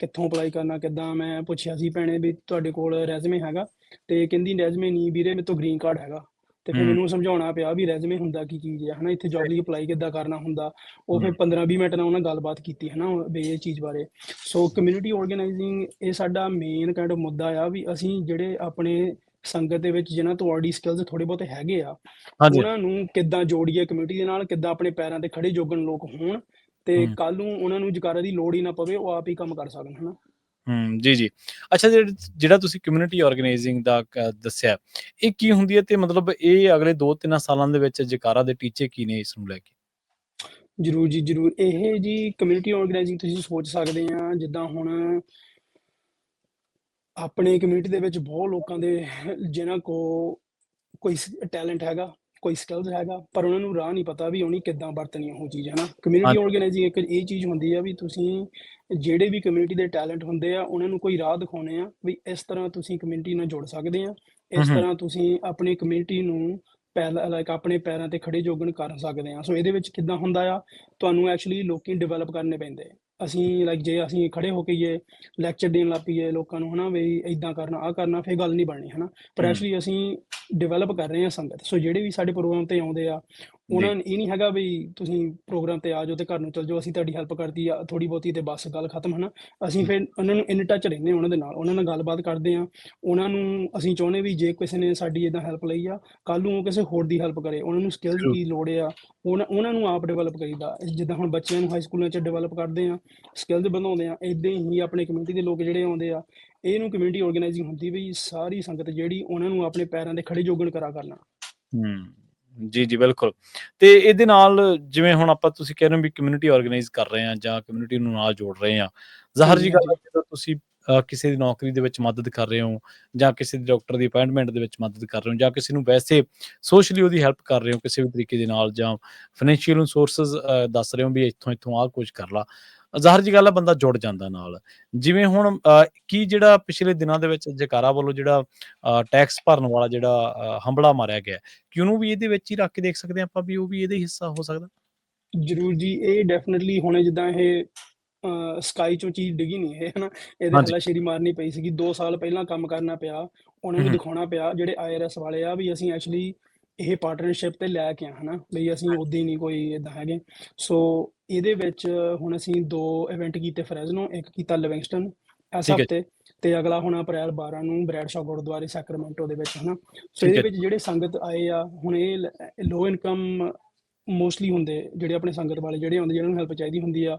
ਕਿੱਥੋਂ ਅਪਲਾਈ ਕਰਨਾ, ਕਿੱਦਾਂ। ਮੈਂ ਪੁੱਛਿਆ ਸੀ ਭੈਣੇ ਵੀ ਤੁਹਾਡੇ ਕੋਲ ਰੈਜ਼ੂਮੇ ਹੈਗਾ, ਤੇ ਕਹਿੰਦੀ ਰੈਜ਼ੂਮੇ ਨਹੀਂ ਵੀਰੇ, ਮੇਰੇ ਤੋਂ ਗ੍ਰੀਨ ਕਾਰਡ ਹੈਗਾ। ਤੇ ਫਿਰ ਮੈਨੂੰ ਸਮਝਾਉਣਾ ਪਿਆ ਵੀ ਰੈਜ਼ੂਮੇ ਹੁੰਦਾ ਕੀ ਚੀਜ਼ ਹੈ, ਹਨਾ, ਇੱਥੇ ਜੋਬ ਲਈ ਅਪਲਾਈ ਕਿੱਦਾਂ ਕਰਨਾ ਹੁੰਦਾ। ਉਹ ਫਿਰ 15-20 ਮਿੰਟ ਨਾਲ ਉਹਨਾਂ ਗੱਲਬਾਤ ਕੀਤੀ, ਹਨਾ, ਵੀ ਇਹ ਚੀਜ਼ ਬਾਰੇ। ਸੋ ਕਮਿਊਨਿਟੀ ਆਰਗੇਨਾਈਜ਼ਿੰਗ ਇਹ ਸਾਡਾ ਮੇਨ ਕਾਈਂਡ ਆਫ ਮੁੱਦਾ ਆ ਵੀ ਅਸੀਂ ਜਿਹੜੇ ਆਪਣੇ ਸੰਗਤ ਦੇ ਵਿੱਚ ਜਿਨ੍ਹਾਂ ਤੋਂ ਆਲਰੇਡੀ ਸਕਿੱਲਸ ਥੋੜ੍ਹੇ ਬਹੁਤੇ ਹੈਗੇ ਆ, ਉਹਨਾਂ ਨੂੰ ਕਿੱਦਾਂ ਜੋੜੀਏ ਕਮਿਊਨਿਟੀ ਦੇ ਨਾਲ, ਕਿੱਦਾਂ ਆਪਣੇ ਪੈਰਾਂ 'ਤੇ ਖੜੇ ਜੋਗਣ ਲੋਕ ਹੋਣ, ਤੇ ਕੱਲ੍ਹ ਨੂੰ ਉਹਨਾਂ ਨੂੰ ਜਕਾਰਾ ਦੀ ਲੋੜ ਹੀ ਨਾ ਪਵੇ, ਉਹ ਆਪ ਹੀ ਕੰਮ ਕਰ ਸਕਣ, ਹਨਾ। ਜੀ। ਅੱਛਾ, ਜਿਹੜਾ ਤੁਸੀਂ ਕਮਿਊਨਿਟੀ ਆਰਗੇਨਾਈਜ਼ਿੰਗ ਦਾ ਦੱਸਿਆ, ਇਹ ਕੀ ਹੁੰਦੀ ਹੈ, ਤੇ ਮਤਲਬ ਇਹ ਅਗਲੇ 2-3 ਸਾਲਾਂ ਦੇ ਵਿੱਚ ਜਕਾਰਾ ਦੇ ਟੀਚੇ ਕੀ ਨੇ ਇਸ ਨੂੰ ਲੈ ਕੇ? ਜ਼ਰੂਰ ਜੀ ਜ਼ਰੂਰ। ਇਹ ਜੀ ਕਮਿਊਨਿਟੀ ਆਰਗੇਨਾਈਜ਼ਿੰਗ ਤੁਸੀਂ ਸੋਚ ਸਕਦੇ ਆ, ਜਿੱਦਾਂ ਹੁਣ ਆਪਣੇ ਕਮਿਊਨਿਟੀ ਦੇ ਵਿੱਚ ਬਹੁਤ ਲੋਕਾਂ ਦੇ ਜਿਨ੍ਹਾਂ ਕੋਲ ਕੋਈ ਟੈਲੈਂਟ ਹੈਗਾ, ਕੋਈ ਸਕਿੱਲਸ ਹੈਗਾ, ਪਰ ਉਹਨਾਂ ਨੂੰ ਰਾਹ ਨਹੀਂ ਪਤਾ ਵੀ ਉਹਨੇ ਕਿੱਦਾਂ ਵਰਤਣੀ ਉਹ ਚੀਜ਼, ਹਨਾ। ਕਮਿਊਨਿਟੀ ਆਰਗੇਨਾਈਜ਼ਿੰਗ ਇੱਕ ਇਹ ਚੀਜ਼ ਹੁੰਦੀ ਆ ਵੀ ਤੁਸੀਂ ਜਿਹੜੇ ਵੀ ਕਮਿਊਨਿਟੀ ਦੇ ਟੈਲੈਂਟ ਹੁੰਦੇ ਆ, ਉਹਨਾਂ ਨੂੰ ਕੋਈ ਰਾਹ ਦਿਖਾਉਣੇ ਆ ਵੀ ਇਸ ਤਰ੍ਹਾਂ ਤੁਸੀਂ ਕਮਿਊਨਿਟੀ ਨਾਲ ਜੁੜ ਸਕਦੇ ਆ, ਇਸ ਤਰ੍ਹਾਂ ਤੁਸੀਂ ਆਪਣੀ ਕਮਿਊਨਿਟੀ ਨੂੰ ਆਪਣੇ ਪੈਰਾਂ 'ਤੇ ਖੜੇ ਜੋਗਣ ਕਰ ਸਕਦੇ ਆ। ਸੋ ਇਹਦੇ ਵਿੱਚ ਕਿੱਦਾਂ ਹੁੰਦਾ ਆ, ਤੁਹਾਨੂੰ ਐਕਚੁਅਲੀ ਲੋਕੀ ਡਿਵੈਲਪ ਕਰਨੇ ਪੈਂਦੇ। ਅਸੀਂ ਜੇ ਅਸੀਂ ਖੜੇ ਹੋ ਕੇ ਲੈਕਚਰ ਦੇਣ ਲੱਗ ਪਈਏ ਲੋਕਾਂ ਨੂੰ, ਹਨਾ, ਵੀ ਇੱਦਾਂ ਕਰਨਾ, ਆਹ ਕਰਨਾ, ਫਿਰ ਗੱਲ ਨਹੀਂ ਬਣਨੀ, ਹਨਾ। ਪਰ ਐਕਚੁਅਲੀ ਅਸੀਂ ਡਿਵੈਲਪ ਕਰ ਰਹੇ ਹਾਂ ਸੰਗਤ। ਸੋ ਜਿਹੜੇ ਵੀ ਸਾਡੇ ਪ੍ਰੋਗਰਾਮ 'ਤੇ ਆਉਂਦੇ ਆ, ਉਹਨਾਂ ਨੇ ਇਹ ਨਹੀਂ ਹੈਗਾ ਵੀ ਤੁਸੀਂ ਪ੍ਰੋਗਰਾਮ ਤੇ ਆ ਜਾਓ ਤੇ ਘਰ ਨੂੰ ਚਲ ਜਾਓ, ਅਸੀਂ ਤੁਹਾਡੀ ਹੈਲਪ ਕਰਤੀ ਆ ਥੋੜੀ ਬਹੁਤੀ ਤੇ ਬਸ ਗੱਲ ਖਤਮ ਹੈ ਨਾ। ਅਸੀਂ ਫਿਰ ਉਹਨਾਂ ਨੂੰ ਇਨ ਟੱਚ ਰਹਿੰਦੇ ਉਹਨਾਂ ਦੇ ਨਾਲ, ਉਹਨਾਂ ਨਾਲ ਗੱਲਬਾਤ ਕਰਦੇ ਆ। ਉਹਨਾਂ ਨੂੰ ਅਸੀਂ ਚਾਹੁੰਦੇ ਵੀ ਜੇ ਕਿਸੇ ਨੇ ਸਾਡੀ ਇਦਾਂ ਹੈਲਪ ਲਈ ਆ, ਕੱਲ ਨੂੰ ਉਹ ਕਿਸੇ ਹੋਰ ਦੀ ਹੈਲਪ ਕਰੇ। ਉਹਨਾਂ ਨੂੰ ਸਕਿੱਲਸ ਜ਼ਰੂਰ। ਕੀ ਲੋੜ ਆ, ਉਹਨਾਂ ਨੂੰ ਆਪ ਡਿਵੈਲਪ ਕਰੀਦਾ। ਜਿੱਦਾਂ ਹੁਣ ਬੱਚਿਆਂ ਨੂੰ ਹਾਈ ਸਕੂਲਾਂ 'ਚ ਡਿਵੈਲਪ ਕਰਦੇ ਆ, ਸਕਿੱਲਸ ਬਣਾਉਂਦੇ ਆ, ਇਦਾਂ ਹੀ ਆਪਣੇ ਕਮਿਊਨਿਟੀ ਦੇ ਲੋਕ ਜਿਹੜੇ ਆਉਂਦੇ ਆ, ਇਹਨੂੰ ਕਮਿਊਨਿਟੀ ਆਰਗੇਨਾਈਜ਼ਿੰਗ ਹੁੰਦੀ ਵੀ ਸਾਰੀ ਸੰਗਤ ਜਿਹੜੀ ਉਹਨਾਂ ਨੂੰ ਆਪਣੇ ਪੈਰਾਂ ਦੇ ਖੜੇ ਜੋਗਣ ਕਰਾ ਕਰਨਾ। ਜੀ, ਜੀ, ਬਿਲਕੁਲ। ਤੇ ਇਹਦੇ ਨਾਲ ਜਿਵੇਂ ਹੁਣ ਤੁਸੀਂ ਕਹਿ ਰਹੇ ਹੋ ਵੀ ਕਮਿਊਨਿਟੀ ਆਰਗੇਨਾਈਜ਼ ਕਰ ਰਹੇ ਆ ਜਾਂ ਕਮਿਊਨਿਟੀ ਨੂੰ ਨਾਲ ਜੋੜ ਰਹੇ ਆ। ਜ਼ਾਹਰ ਹਾਂਜੀ ਜੀ ਗੱਲ ਹਾਂਜੀ ਹੈ ਜਦੋਂ ਤੁਸੀਂ ਕਿਸੇ ਦੀ ਨੌਕਰੀ ਦੇ ਵਿੱਚ ਮਦਦ ਕਰ ਰਹੇ ਹੋ ਜਾਂ ਕਿਸੇ ਦੀ ਡਾਕਟਰ ਦੀ ਅਪਾਇੰਟਮੈਂਟ ਦੇ ਵਿੱਚ ਮਦਦ ਕਰ ਰਹੇ ਹੋ ਜਾਂ ਕਿਸੇ ਨੂੰ ਵੈਸੇ ਸੋਸ਼ਲੀ ਉਹਦੀ ਹੈਲਪ ਕਰ ਰਹੇ ਹੋ ਕਿਸੇ ਵੀ ਤਰੀਕੇ ਦੇ ਨਾਲ ਜਾਂ ਫਾਈਨੈਂਸ਼ੀਅਲ ਸੋਰਸਿਸ ਦੱਸ ਰਹੇ ਹੋ ਵੀ ਇੱਥੋਂ ਆਹ ਕੁਝ ਕਰ ਲਾ, ਜ਼ਾਹਰ ਜੀ ਗੱਲ ਹੈ ਬੰਦਾ ਜੁੜ ਜਾਂਦਾ ਨਾਲ। ਜਿਵੇਂ ਹੁਣ ਕੀ ਜਿਹੜਾ ਪਿਛਲੇ ਦਿਨਾਂ ਦੇ ਵਿੱਚ ਜੈਕਾਰਾ ਵੱਲੋਂ ਜਿਹੜਾ ਟੈਕਸ ਭਰਨ ਵਾਲਾ ਜਿਹੜਾ ਹੰਭਲਾ ਮਾਰਿਆ ਗਿਆ, ਕਿ ਉਹਨੂੰ ਵੀ ਇਹਦੇ ਵਿੱਚ ਹੀ ਰੱਖ ਕੇ ਦੇਖ ਸਕਦੇ ਹਾਂ ਆਪਾਂ ਵੀ ਉਹ ਵੀ ਇਹਦਾ ਹੀ ਹਿੱਸਾ ਹੋ ਸਕਦਾ? ਜ਼ਰੂਰ ਜੀ, ਇਹ ਡੈਫੀਨਿਟਲੀ ਹੁਣੇ ਜਿੱਦਾਂ ਇਹ ਸਕਾਈ ਚੋਂ ਚੀਜ਼ ਡਿੱਗੀ ਨਹੀਂ ਇਹ, ਹਨਾ। ਇਹਦੇ ਹਾਂਜੀ। ਹੱਲਾਸ਼ੇਰੀ ਮਾਰਨੀ ਪਈ ਸੀਗੀ। 2 ਸਾਲ ਪਹਿਲਾਂ ਕੰਮ ਕਰਨਾ ਪਿਆ, ਉਹਨਾਂ ਨੂੰ ਹੂੰ, ਦਿਖਾਉਣਾ ਪਿਆ ਜਿਹੜੇ IRS ਵਾਲੇ ਆ ਵੀ ਅਸੀਂ ਐਕਚੁਅਲੀ ਇਹ ਪਾਰਟਨਰਸ਼ਿਪ ਤੇ ਲੈ ਕੇ ਆ, ਹਨਾ, ਬਈ ਅਸੀਂ ਉੱਦਾਂ ਹੀ ਨਹੀਂ ਕੋਈ ਏਦਾਂ ਹੈਗੇ। ਸੋ ਇਹਦੇ ਵਿੱਚ ਹੁਣ ਅਸੀਂ 2 ਇਵੈਂਟ ਕੀਤੇ ਫਰੈਜ਼ਨੋ, ਇੱਕ ਕੀਤਾ ਲਿਵਿੰਗਸਟਨ ਇਸ ਠੀਕ ਹੈ, ਹਫ਼ਤੇ, ਤੇ ਅਗਲਾ ਹੁਣ ਅਪ੍ਰੈਲ 12 ਨੂੰ ਬਰੈਡਸ਼ਾਹ ਗੁਰਦੁਆਰੇ ਸੈਕਰਾਮੈਂਟੋ ਦੇ ਵਿੱਚ, ਹਨਾ। ਸੋ ਠੀਕ ਇਹਦੇ ਹੈ। ਵਿੱਚ ਜਿਹੜੇ ਸੰਗਤ ਆਏ ਆ ਹੁਣ ਇਹ ਲੋ ਇਨਕਮ ਮੋਸਟਲੀ ਹੁੰਦੇ ਜਿਹੜੇ ਆਪਣੇ ਸੰਗਤ ਵਾਲੇ ਜਿਹੜੇ ਆਉਂਦੇ ਜਿਹਨਾਂ ਨੂੰ ਹੈਲਪ ਚਾਹੀਦੀ ਹੁੰਦੀ ਆ।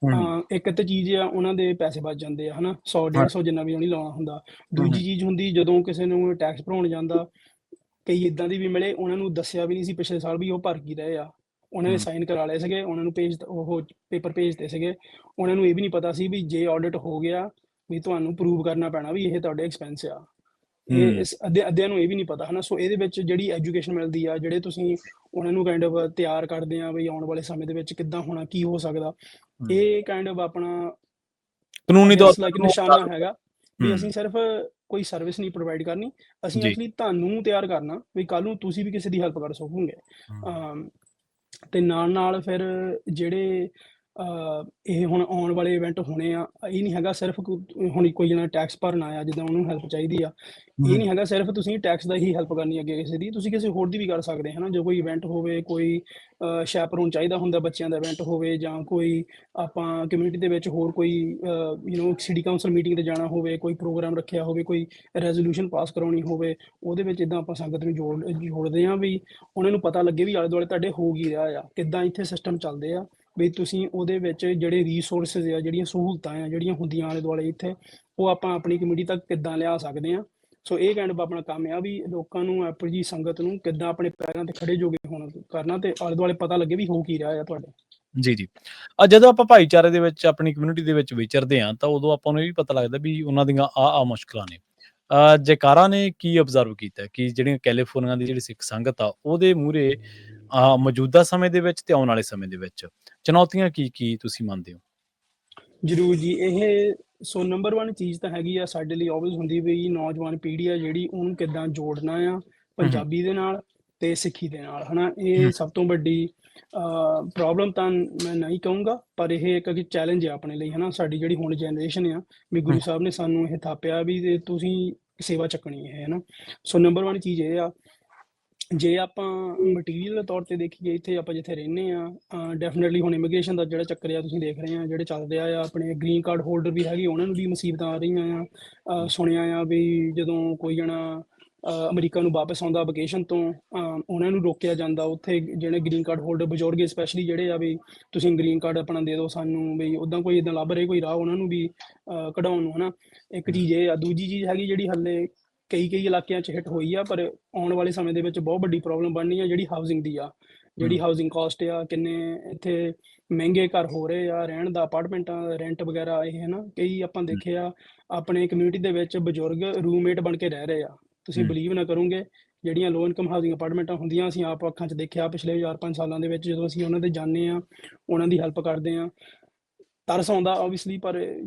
ਹੂੰ, ਇੱਕ ਤਾਂ ਚੀਜ਼ ਆ ਉਹਨਾਂ ਦੇ ਪੈਸੇ ਬਚ ਜਾਂਦੇ ਆ, ਹਨਾ, 100 ਹਾਂ, 150 ਜਿੰਨਾ ਵੀ ਉਹਨੇ ਲਾਉਣਾ ਹੁੰਦਾ। ਹੂੰ, ਹੂੰ, ਦੂਜੀ ਚੀਜ਼ ਹੁੰਦੀ ਜਦੋਂ ਕਿਸੇ ਨੂੰ ਟੈਕਸ ਭਰਾਉਣ ਜਾਂਦਾ, ਕਈ ਇਦਾਂ ਦੀ ਵੀ ਮਿਲੇ ਉਹਨਾਂ ਨੂੰ ਦੱਸਿਆ ਵੀ ਨਹੀਂ ਸੀ ਪਿਛਲੇ ਸਾਲ ਵੀ ਉਹ ਭਰ ਕੀ ਰਹੇ ਆ। ਉਹਨਾਂ ਨੇ ਹੂੰ, ਸਾਈਨ ਕਰਾ ਲਏ ਸੀਗੇ, ਉਹਨਾਂ ਨੂੰ ਉਹ ਪੇਪਰ ਭੇਜਦੇ ਸੀਗੇ। ਉਹਨਾਂ ਨੂੰ ਇਹ ਵੀ ਨਹੀਂ ਪਤਾ ਸੀ ਵੀ ਜੇ ਆਡਿਟ ਹੋ ਗਿਆ ਵੀ ਤੁਹਾਨੂੰ ਪ੍ਰੂਵ ਕਰਨਾ ਪੈਣਾ ਵੀ ਇਹ ਤੁਹਾਡੇ ਐਕਸਪੈਂਸ ਆ। ਇਹ ਹੂੰ, ਇਸ ਅੱਧਿਆਂ ਨੂੰ ਇਹ ਵੀ ਨਹੀਂ ਪਤਾ, ਹਨਾ। ਸੋ ਇਹਦੇ ਵਿੱਚ ਜਿਹੜੀ ਐਜੂਕੇਸ਼ਨ ਮਿਲਦੀ ਆ, ਜਿਹੜੇ ਤੁਸੀਂ ਉਹਨਾਂ ਨੂੰ ਕਾਈਂਡ ਆਫ ਤਿਆਰ ਕਰਦੇ ਆ ਵੀ ਆਉਣ ਵਾਲੇ ਸਮੇਂ ਦੇ ਵਿੱਚ ਕਿੱਦਾਂ ਹੋਣਾ, ਕੀ ਹੋ ਸਕਦਾ, ਹੂੰ। ਇਹ ਕਾਈਂਡ ਆਫ ਆਪਣਾ ਕਾਨੂੰਨੀ ਤੌਰ ਇਟਸ ਤੇ ਲਾਈਕ ਉਹਨੂੰ ਨਿਸ਼ਾਨਾ ਹੈਗਾ ਵੀ ਅਸੀਂ ਹੂੰ, ਸਿਰਫ ਕੋਈ ਸਰਵਿਸ ਨਹੀਂ ਪ੍ਰੋਵਾਈਡ ਕਰਨੀ, ਅਸੀਂ ਜੀ। ਐਕਚੁਅਲੀ ਤੁਹਾਨੂੰ ਤਿਆਰ ਕਰਨਾ ਵੀ ਕੱਲ ਨੂੰ ਤੁਸੀਂ ਵੀ ਕਿਸੇ ਦੀ ਹੈਲਪ ਕਰ ਸਕੋਗੇ। ਹੂੰ, ਤੇ ਨਾਲ ਫਿਰ ਜਿਹੜੇ ਇਹ ਹੁਣ ਆਉਣ ਵਾਲੇ ਇਵੈਂਟ ਹੋਣੇ ਆ, ਇਹ ਨਹੀਂ ਹੈਗਾ ਸਿਰਫ ਹੁਣ ਕੋਈ ਜਣਾ ਟੈਕਸ ਭਰਨ ਆਇਆ ਜਿੱਦਾਂ ਉਹਨੂੰ ਹੈਲਪ ਚਾਹੀਦੀ ਆ, ਇਹ ਹੂੰ, ਨਹੀਂ ਹੈਗਾ ਸਿਰਫ ਤੁਸੀਂ ਟੈਕਸ ਦਾ ਹੀ ਹੈਲਪ ਕਰਨੀ ਅੱਗੇ ਕਿਸੇ ਦੀ, ਤੁਸੀਂ ਕਿਸੇ ਹੋਰ ਦੀ ਵੀ ਕਰ ਸਕਦੇ, ਹਨਾ। ਜੇ ਕੋਈ ਇਵੈਂਟ ਹੋਵੇ, ਕੋਈ ਸ਼ੈਪਰੋਨ ਚਾਹੀਦਾ ਹੁੰਦਾ, ਬੱਚਿਆਂ ਦਾ ਇਵੈਂਟ ਹੋਵੇ ਜਾਂ ਕੋਈ ਆਪਾਂ ਕਮਿਊਨਿਟੀ ਦੇ ਵਿੱਚ ਹੋਰ ਕੋਈ ਸਿਟੀ ਕਾਊਂਸਲ ਮੀਟਿੰਗ ਤੇ ਜਾਣਾ ਹੋਵੇ, ਕੋਈ ਪ੍ਰੋਗਰਾਮ ਰੱਖਿਆ ਹੋਵੇ, ਕੋਈ ਰੈਜ਼ੋਲੂਸ਼ਨ ਪਾਸ ਕਰਾਉਣੀ ਹੋਵੇ, ਉਹਦੇ ਵਿੱਚ ਇੱਦਾਂ ਆਪਾਂ ਸੰਗਤ ਨੂੰ ਜੋੜਦੇ ਹਾਂ ਵੀ ਉਹਨਾਂ ਨੂੰ ਪਤਾ ਲੱਗੇ ਵੀ ਆਲੇ ਦੁਆਲੇ ਤੁਹਾਡੇ ਹੋ ਕੀ ਰਿਹਾ ਆ, ਕਿੱਦਾਂ ਇੱਥੇ ਸਿਸਟਮ ਚੱਲਦੇ ਆ, ਵੀ ਤੁਸੀਂ ਉਹਦੇ ਵਿੱਚ ਜਿਹੜੇ ਰਿਸੋਰਸਿਸ ਆ, ਜਿਹੜੀਆਂ ਸਹੂਲਤਾਂ ਆ ਜਿਹੜੀਆਂ ਹੁੰਦੀਆਂ ਆਲੇ ਦੁਆਲੇ ਇੱਥੇ, ਉਹ ਆਪਾਂ ਆਪਣੀ ਕਮਿਊਨਿਟੀ ਤੱਕ ਕਿੱਦਾਂ ਲਿਆ ਸਕਦੇ ਹਾਂ। ਸੋ ਇਹ ਕਾਈਂਡ ਆਫ ਆਪਣਾ ਕੰਮ ਆ ਵੀ ਲੋਕਾਂ ਨੂੰ ਆਪਣੀ ਜੀ ਸੰਗਤ ਨੂੰ ਕਿੱਦਾਂ ਆਪਣੇ ਪੈਰਾਂ ਤੇ ਖੜੇ ਜੋਗੇ ਹੋਣਾ ਕਰਨਾ ਤੇ ਆਲੇ ਦੁਆਲੇ ਪਤਾ ਲੱਗੇ ਵੀ ਹੋ ਕੀ ਰਿਹਾ ਆ ਤੁਹਾਡੇ। ਜੀ, ਜੀ। ਜਦੋਂ ਆਪਾਂ ਭਾਈਚਾਰੇ ਦੇ ਵਿੱਚ ਆਪਣੀ ਕਮਿਊਨਿਟੀ ਦੇ ਵਿੱਚ ਵਿਚਰਦੇ ਹਾਂ ਤਾਂ ਉਦੋਂ ਆਪਾਂ ਨੂੰ ਇਹ ਵੀ ਪਤਾ ਲੱਗਦਾ ਵੀ ਉਹਨਾਂ ਦੀਆਂ ਆਹ ਮੁਸ਼ਕਲਾਂ ਨੇ। ਜੈਕਾਰਾ ਨੇ ਕੀ ਅਬਜ਼ਰਵ ਕੀਤਾ ਕਿ ਜਿਹੜੀਆਂ ਕੈਲੀਫੋਰਨੀਆ ਦੀ ਜਿਹੜੀ ਸਿੱਖ ਸੰਗਤ ਆ ਉਹਦੇ ਮੂਹਰੇ ਮੌਜੂਦਾ ਸਮੇਂ ਦੇ ਵਿੱਚ ਤੇ ਆਉਣ ਵਾਲੇ ਸਮੇਂ ਦੇ ਵਿੱਚ ਚੁਣੌਤੀਆਂ ਕੀ ਤੁਸੀਂ ਮੰਨਦੇ ਹੋ? ਜ਼ਰੂਰ ਜੀ, ਇਹ ਸੋ ਨੰਬਰ 1 ਚੀਜ਼ ਤਾਂ ਹੈਗੀ ਆ ਸਾਡੇ ਲਈ ਆਲਵੇਜ਼ ਹੁੰਦੀ ਵੀ ਨੌਜਵਾਨ ਪੀੜ੍ਹੀ ਆ ਜਿਹੜੀ ਉਹਨੂੰ ਕਿੱਦਾਂ ਜੋੜਨਾ ਆ ਹੂੰ, ਹੂੰ, ਪੰਜਾਬੀ ਦੇ ਨਾਲ ਤੇ ਸਿੱਖੀ ਦੇ ਨਾਲ, ਹਨਾ। ਹੂੰ, ਇਹ ਸਭ ਤੋਂ ਵੱਡੀ ਪ੍ਰੋਬਲਮ ਤਾਂ ਮੈਂ ਨਹੀਂ ਕਹੂੰਗਾ, ਪਰ ਇਹ ਇੱਕ ਚੈਲੰਜ ਆ ਆਪਣੇ ਲਈ, ਹਨਾ। ਸਾਡੀ ਜਿਹੜੀ ਹੁਣ ਜਨਰੇਸ਼ਨ ਆ ਵੀ ਹੂੰ, ਗੁਰੂ ਸਾਹਿਬ ਨੇ ਸਾਨੂੰ ਇਹ ਥਾਪਿਆ ਵੀ ਤੇ ਤੁਸੀਂ ਸੇਵਾ ਚੱਕਣੀ ਹੈ, ਹਨਾ। ਸੋ ਨੰਬਰ 1 ਚੀਜ਼ ਇਹ ਆ, ਜੇ ਆਪਾਂ ਮਟੀਰੀਅਲ ਦੇ ਤੌਰ ਤੇ ਦੇਖੀਏ ਇੱਥੇ ਆਪਾਂ ਜਿੱਥੇ ਰਹਿੰਦੇ ਆ, ਡੈਫੀਨਿਟਲੀ ਹੁਣ ਇਮੀਗ੍ਰੇਸ਼ਨ ਦਾ ਜਿਹੜਾ ਚੱਕਰ ਆ ਤੁਸੀਂ ਦੇਖ ਰਹੇ ਆ ਜਿਹੜੇ ਚੱਲ ਰਿਹਾ ਆ, ਆਪਣੇ ਗ੍ਰੀਨ ਕਾਰਡ ਹੋਲਡਰ ਵੀ ਹੈਗੇ ਉਹਨਾਂ ਨੂੰ ਵੀ ਮੁਸੀਬਤਾਂ ਆ ਰਹੀਆਂ ਆ। ਸੁਣਿਆ ਆ ਵੀ ਜਦੋਂ ਕੋਈ ਜਣਾ ਅਮਰੀਕਾ ਨੂੰ ਵਾਪਸ ਆਉਂਦਾ ਵਕੇਸ਼ਨ ਤੋਂ, ਉਹਨਾਂ ਨੂੰ ਰੋਕਿਆ ਜਾਂਦਾ ਉੱਥੇ, ਜਿਹੜੇ ਗ੍ਰੀਨ ਕਾਰਡ ਹੋਲਡਰ ਬਜ਼ੁਰਗ ਸਪੈਸ਼ਲੀ ਜਿਹੜੇ ਆ ਵੀ ਤੁਸੀਂ ਗ੍ਰੀਨ ਕਾਰਡ ਆਪਣਾ ਦੇ ਦਿਓ ਸਾਨੂੰ, ਵੀ ਉੱਦਾਂ ਕੋਈ ਇੱਦਾਂ ਲੱਭ ਰਹੇ ਕੋਈ ਰਾਹ ਉਹਨਾਂ ਨੂੰ ਵੀ ਕਢਾਉਣ ਨੂੰ, ਹਨਾ। ਇੱਕ ਚੀਜ਼ ਇਹ ਆ। ਦੂਜੀ ਚੀਜ਼ ਹੈਗੀ ਜਿਹੜੀ ਹਾਲੇ ਕਈ ਇਲਾਕਿਆਂ 'ਚ ਹਿੱਟ ਹੋਈ ਆ, ਪਰ ਆਉਣ ਵਾਲੇ ਸਮੇਂ ਦੇ ਵਿੱਚ ਬਹੁਤ ਵੱਡੀ ਪ੍ਰੋਬਲਮ ਬਣਨੀ ਆ ਜਿਹੜੀ ਹਾਊਸਿੰਗ ਦੀ ਆ, ਜਿਹੜੀ ਹਾਊਸਿੰਗ ਕਾਸਟ ਆ, ਕਿੰਨੇ ਇੱਥੇ ਮਹਿੰਗੇ ਘਰ ਹੋ ਰਹੇ ਆ ਰਹਿਣ ਦਾ, ਅਪਾਰਟਮੈਂਟਾਂ ਦਾ ਰੈਂਟ ਵਗੈਰਾ ਇਹ, ਹਨਾ। ਕਈ ਆਪਾਂ ਦੇਖਿਆ ਆਪਣੇ ਕਮਿਊਨਿਟੀ ਦੇ ਵਿੱਚ ਬਜ਼ੁਰਗ ਰੂਮਮੇਟ ਬਣ ਕੇ ਰਹਿ ਰਹੇ ਆ। ਤੁਸੀਂ ਬਿਲੀਵ ਨਾ ਕਰੋਗੇ, ਜਿਹੜੀਆਂ ਲੋ ਇਨਕਮ ਹਾਊਸਿੰਗ ਅਪਾਰਟਮੈਂਟਾਂ ਹੁੰਦੀਆਂ, ਅਸੀਂ ਆਪ ਅੱਖਾਂ 'ਚ ਦੇਖਿਆ ਪਿਛਲੇ 4-5 ਸਾਲਾਂ ਦੇ ਵਿੱਚ, ਜਦੋਂ ਅਸੀਂ ਉਹਨਾਂ ਦੇ ਜਾਂਦੇ ਆ, ਉਹਨਾਂ ਦੀ ਹੈਲਪ ਕਰਦੇ ਆ, ਤਰਸ ਆਉਂਦਾ ਓਬਵੀਅਸਲੀ, ਪਰ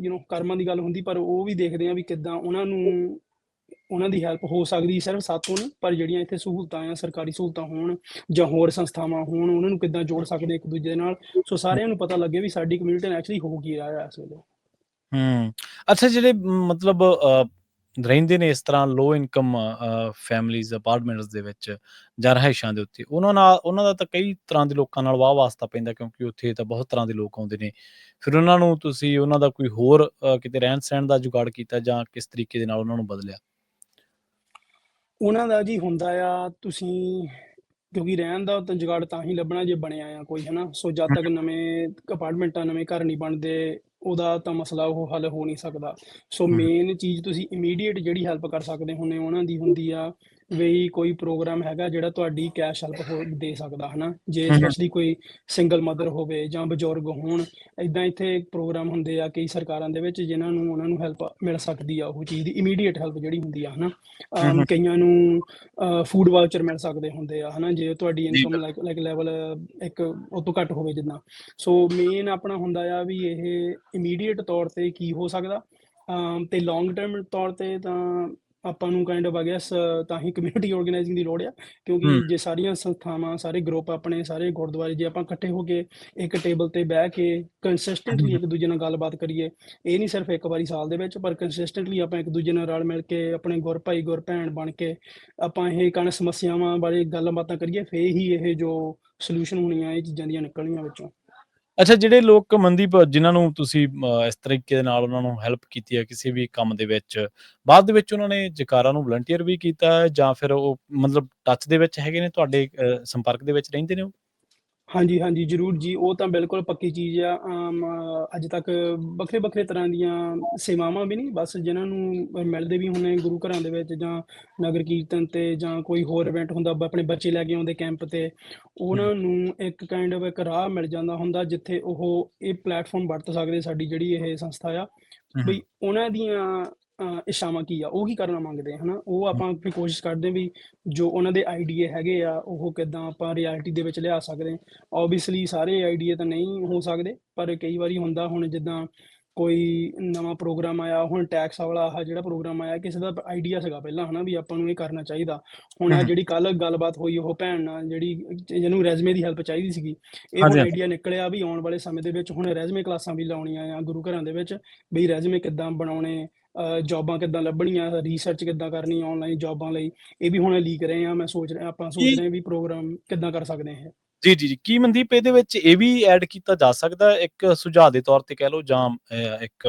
ਕਰਮਾਂ ਦੀ ਗੱਲ ਹੁੰਦੀ, ਪਰ ਉਹ ਵੀ ਦੇਖਦੇ ਆ ਵੀ ਕਿੱਦਾਂ ਉਹਨਾਂ ਦੀ ਹੈਲਪ ਹੋ ਸਕਦੀ ਸਿਰਫ ਸਾਤੋਂ ਨਹੀਂ, ਪਰ ਜਿਹੜੀਆਂ ਇੱਥੇ ਸਹੂਲਤਾਂ ਆ, ਸਰਕਾਰੀ ਸਹੂਲਤਾਂ ਹੋਣ ਜਾਂ ਹੋਰ ਸੰਸਥਾਵਾਂ ਹੋਣ, ਉਹਨਾਂ ਨੂੰ ਕਿੱਦਾਂ ਜੋੜ ਸਕਦੇ ਇੱਕ ਦੂਜੇ ਨਾਲ। ਸੋ ਸਾਰਿਆਂ ਨੂੰ ਪਤਾ ਲੱਗੇ ਵੀ ਸਾਡੀ ਕਮਿਊਨਿਟੀ ਨਾਲ ਐਕਚੁਅਲੀ ਹੋ ਕੀ ਰਿਹਾ ਇਸ ਵੇਲੇ। ਅੱਛਾ ਜਿਹੜੇ ਮਤਲਬ ਰਹਿੰਦੇ ਨੇ ਇਸ ਤਰ੍ਹਾਂ ਲੋ ਇਨਕਮ ਫੈਮਿਲੀਜ਼ ਅਪਾਰਟਮੈਂਟਸ ਦੇ ਵਿੱਚ ਜਾਂ ਰਿਹਾਇਸ਼ਾਂ ਦੇ ਉੱਤੇ, ਉਹਨਾਂ ਦਾ ਤਾਂ ਕਈ ਤਰ੍ਹਾਂ ਦੇ ਲੋਕਾਂ ਨਾਲ ਵਾਹ ਵਾਸਤਾ ਪੈਂਦਾ, ਕਿਉਂਕਿ ਉੱਥੇ ਤਾਂ ਬਹੁਤ ਤਰ੍ਹਾਂ ਦੇ ਲੋਕ ਆਉਂਦੇ ਨੇ। ਫਿਰ ਉਹਨਾਂ ਨੂੰ ਤੁਸੀਂ ਉਹਨਾਂ ਦਾ ਕੋਈ ਹੋਰ ਕਿਤੇ ਰਹਿਣ ਸਹਿਣ ਦਾ ਜੁਗਾੜ ਕੀਤਾ ਜਾਂ ਕਿਸ ਤਰੀਕੇ ਦੇ ਨਾਲ ਉਹਨਾਂ ਨੂੰ ਬਦਲਿਆ? ਉਹਨਾਂ ਦਾ ਜੀ ਹੁੰਦਾ ਆ, ਤੁਸੀਂ ਕਿਉਂਕਿ ਰਹਿਣ ਦਾ ਤਾਂ ਜੁਗਾੜ ਤਾਂ ਹੀ ਲੱਭਣਾ ਜੇ ਬਣਿਆ ਆ ਕੋਈ, ਹੈ ਨਾ? ਸੋ ਜਦ ਤੱਕ ਨਵੇਂ ਅਪਾਰਟਮੈਂਟਾਂ, ਨਵੇਂ ਘਰ ਨਹੀਂ ਬਣਦੇ, ਉਹਦਾ ਤਾਂ ਮਸਲਾ ਉਹ ਹੱਲ ਹੋ ਨਹੀਂ ਸਕਦਾ। ਸੋ ਹੂੰ, ਹੂੰ, ਮੇਨ ਚੀਜ਼ ਤੁਸੀਂ ਇਮੀਡੀਏਟ ਜਿਹੜੀ ਹੈਲਪ ਕਰ ਸਕਦੇ ਹੁੰਦੇ ਉਹਨਾਂ ਦੀ ਹੁੰਦੀ ਆ ਵੀ ਕੋਈ ਪ੍ਰੋਗਰਾਮ ਹੈਗਾ ਜਿਹੜਾ ਤੁਹਾਡੀ ਕੈਸ਼ ਹੈਲਪ ਦੇ ਸਕਦਾ, ਹੈ ਨਾ? ਜੇ ਹੂੰ, ਸਪੈਸ਼ਲੀ ਕੋਈ ਸਿੰਗਲ ਮਦਰ ਹੋਵੇ ਜਾਂ ਬਜ਼ੁਰਗ ਹੋਣ, ਇੱਦਾਂ ਇੱਥੇ ਪ੍ਰੋਗਰਾਮ ਹੁੰਦੇ ਆ ਕਈ ਸਰਕਾਰਾਂ ਦੇ ਵਿੱਚ ਜਿਨ੍ਹਾਂ ਨੂੰ ਉਹਨਾਂ ਨੂੰ ਹੈਲਪ ਮਿਲ ਸਕਦੀ ਆ, ਉਹ ਚੀਜ਼ ਦੀ ਇਮੀਡੀਏਟ ਹੈਲਪ ਜਿਹੜੀ ਹੁੰਦੀ ਆ, ਹੈ ਨਾ? ਹੂੰ, ਹੂੰ, ਕਈਆਂ ਨੂੰ ਫੂਡ ਵਾਊਚਰ ਮਿਲ ਸਕਦੇ ਹੁੰਦੇ ਆ, ਹੈ ਨਾ? ਜੇ ਤੁਹਾਡੀ ਜੀ ਇਨਕਮ ਬਿਲਕੁਲ। ਲਾਈਕ ਲੈਵਲ ਇੱਕ ਉਹ ਤੋਂ ਘੱਟ ਹੋਵੇ ਜਿੱਦਾਂ। ਸੋ ਮੇਨ ਆਪਣਾ ਹੁੰਦਾ ਆ ਵੀ ਇਹ ਇਮੀਡੀਏਟ ਤੌਰ 'ਤੇ ਕੀ ਹੋ ਸਕਦਾ, ਅਤੇ ਲੌਂਗ ਟਰਮ ਤੌਰ 'ਤੇ ਤਾਂ ਆਪਾਂ ਨੂੰ ਕਾਇੰਡ ਆਫ ਆਈ ਗੈਸ ਤਾਂ ਹੀ ਕਮਿਊਨਿਟੀ ਔਰਗਨਾਈਜ਼ਿੰਗ ਦੀ ਲੋੜ ਆ, ਕਿਉਂਕਿ ਹੂੰ, ਜੇ ਸਾਰੀਆਂ ਸੰਸਥਾਵਾਂ, ਸਾਰੇ ਗਰੁੱਪ, ਆਪਣੇ ਸਾਰੇ ਗੁਰਦੁਆਰੇ ਜੇ ਆਪਾਂ ਇਕੱਠੇ ਹੋ ਕੇ ਇੱਕ ਟੇਬਲ 'ਤੇ ਬਹਿ ਕੇ ਕੰਸਿਸਟੈਂਟਲੀ ਹੂੰ, ਇੱਕ ਦੂਜੇ ਨਾਲ ਗੱਲਬਾਤ ਕਰੀਏ, ਇਹ ਨਹੀਂ ਸਿਰਫ ਇੱਕ ਵਾਰੀ ਸਾਲ ਦੇ ਵਿੱਚ, ਪਰ ਕੰਸਿਸਟੈਂਟਲੀ ਆਪਾਂ ਇੱਕ ਦੂਜੇ ਨਾਲ ਰਲ ਮਿਲ ਕੇ ਆਪਣੇ ਗੁਰ ਭਾਈ ਗੁਰ ਭੈਣ ਬਣ ਕੇ ਆਪਾਂ ਇਹ ਸਮੱਸਿਆਵਾਂ ਬਾਰੇ ਗੱਲਾਂ ਬਾਤਾਂ ਕਰੀਏ, ਫੇਰ ਹੀ ਇਹ ਜੋ ਸੋਲਿਊਸ਼ਨ ਹੋਣੀਆਂ ਇਹ ਚੀਜ਼ਾਂ ਦੀਆਂ ਨਿਕਲਣੀਆਂ ਵਿੱਚੋਂ। ਅੱਛਾ, ਜਿਹੜੇ ਲੋਕ ਮਨਦੀਪ ਜਿਨ੍ਹਾਂ ਨੂੰ ਤੁਸੀਂ ਇਸ ਤਰੀਕੇ ਦੇ ਨਾਲ ਉਹਨਾਂ ਨੂੰ ਹੈਲਪ ਕੀਤੀ ਹੈ ਕਿਸੇ ਵੀ ਕੰਮ ਦੇ ਵਿੱਚ, ਬਾਅਦ ਦੇ ਵਿੱਚ ਉਹਨਾਂ ਨੇ ਜੈਕਾਰਾ ਨੂੰ ਵਲੰਟੀਅਰ ਵੀ ਕੀਤਾ ਹੈ ਜਾਂ ਫਿਰ ਉਹ ਮਤਲਬ ਟੱਚ ਦੇ ਵਿੱਚ ਹੈਗੇ ਨੇ ਤੁਹਾਡੇ, ਸੰਪਰਕ ਦੇ ਵਿੱਚ ਰਹਿੰਦੇ ਨੇ ਉਹ? ਹਾਂਜੀ, ਹਾਂਜੀ, ਜ਼ਰੂਰ ਜੀ, ਉਹ ਤਾਂ ਬਿਲਕੁਲ ਪੱਕੀ ਚੀਜ਼ ਆ। ਅੱਜ ਤੱਕ ਵੱਖਰੇ-ਵੱਖਰੇ ਤਰ੍ਹਾਂ ਦੀਆਂ ਸੇਵਾਵਾਂ ਵੀ ਨਹੀਂ, ਬਸ ਜਿਨ੍ਹਾਂ ਨੂੰ ਮਿਲਦੇ ਵੀ ਹੁੰਦੇ ਗੁਰੂ ਘਰਾਂ ਦੇ ਵਿੱਚ ਜਾਂ ਨਗਰ ਕੀਰਤਨ 'ਤੇ ਜਾਂ ਕੋਈ ਹੋਰ ਇਵੈਂਟ ਹੁੰਦਾ, ਆਪਣੇ ਬੱਚੇ ਲੈ ਕੇ ਆਉਂਦੇ ਕੈਂਪ 'ਤੇ, ਹੂੰ, ਉਹਨਾਂ ਨੂੰ ਇੱਕ ਕਾਇੰਡ ਆਫ ਇੱਕ ਰਾਹ ਮਿਲ ਜਾਂਦਾ ਹੁੰਦਾ ਜਿੱਥੇ ਉਹ ਇਹ ਪਲੈਟਫਾਰਮ ਵਰਤ ਸਕਦੇ, ਸਾਡੀ ਜਿਹੜੀ ਇਹ ਸੰਸਥਾ ਆ, ਹੂੰ, ਹੂੰ, ਬਈ ਉਹਨਾਂ ਦੀਆਂ ਇੱਛਾਵਾਂ ਕੀ ਆ, ਉਹ ਕੀ ਕਰਨਾ ਮੰਗਦੇ ਆ, ਹੈ ਨਾ? ਉਹ ਆਪਾਂ ਵੀ ਕੋਸ਼ਿਸ਼ ਕਰਦੇ ਵੀ ਜੋ ਉਹਨਾਂ ਦੇ ਆਈਡੀਏ ਹੈਗੇ ਆ, ਉਹ ਕਿੱਦਾਂ ਆਪਾਂ ਰਿਐਲਿਟੀ ਦੇ ਵਿੱਚ ਲਿਆ ਸਕਦੇ ਹਾਂ। ਓਬਵੀਅਸਲੀ ਸਾਰੇ ਆਈਡੀਏ ਤਾਂ ਨਹੀਂ ਹੋ ਸਕਦੇ, ਪਰ ਕਈ ਵਾਰੀ ਹੁੰਦਾ, ਹੁਣ ਜਿੱਦਾਂ ਕੋਈ ਨਵਾਂ ਪ੍ਰੋਗਰਾਮ ਆਇਆ, ਹੁਣ ਟੈਕਸ ਵਾਲਾ ਆਹ ਜਿਹੜਾ ਪ੍ਰੋਗਰਾਮ ਆਇਆ, ਕਿਸੇ ਦਾ ਆਈਡੀਆ ਸੀਗਾ ਪਹਿਲਾਂ, ਹੈ ਨਾ, ਵੀ ਆਪਾਂ ਨੂੰ ਇਹ ਕਰਨਾ ਚਾਹੀਦਾ। ਹੁਣ ਹੂੰ, ਆਹ ਹੂੰ, ਜਿਹੜੀ ਕੱਲ੍ਹ ਗੱਲਬਾਤ ਹੋਈ ਉਹ ਭੈਣ ਨਾਲ, ਜਿਹੜੀ ਜਿਹਨੂੰ ਰੈਜ਼ਮੇ ਦੀ ਹੈਲਪ ਚਾਹੀਦੀ ਸੀਗੀ, ਇਹ ਹਾਂਜੀ, ਹੁਣ ਹਾਂਜੀ। ਆਈਡੀਆ ਨਿਕਲਿਆ ਵੀ ਆਉਣ ਵਾਲੇ ਸਮੇਂ ਦੇ ਵਿੱਚ ਹੁਣ ਰੈਜ਼ਮੇ ਕਲਾਸਾਂ ਵੀ ਲਾਉਣੀਆਂ ਆ ਗੁਰੂ ਘਰਾਂ ਦੇ ਵਿੱਚ, ਬਈ ਰੈਜ਼ਮੇ ਕਿੱਦਾਂ ਬਣਾਉਣੇ, ਜੋਬਾਂ ਕਿੱਦਾਂ ਲੱਭਣੀਆਂ, ਰਿਸਰਚ ਕਿੱਦਾਂ ਕਰਨੀ ਔਨਲਾਈਨ ਜੋਬਾਂ ਲਈ, ਇਹ ਵੀ ਹੁਣ ਲੀਕ ਰਹੇ ਆ। ਆਪਾਂ ਸੋਚ ਰਹੇ ਹਾਂ ਵੀ ਪ੍ਰੋਗਰਾਮ ਕਿੱਦਾਂ ਕਰ ਸਕਦੇ ਹਾਂ ਇਹ। ਜੀ, ਜੀ, ਜੀ। ਕੀ ਮਨਦੀਪ ਇਹਦੇ ਵਿੱਚ ਇਹ ਵੀ ਐਡ ਕੀਤਾ ਜਾ ਸਕਦਾ ਇੱਕ ਸੁਝਾਅ ਦੇ ਤੌਰ ਤੇ ਕਹਿ ਲਓ ਜਾਂ ਇੱਕ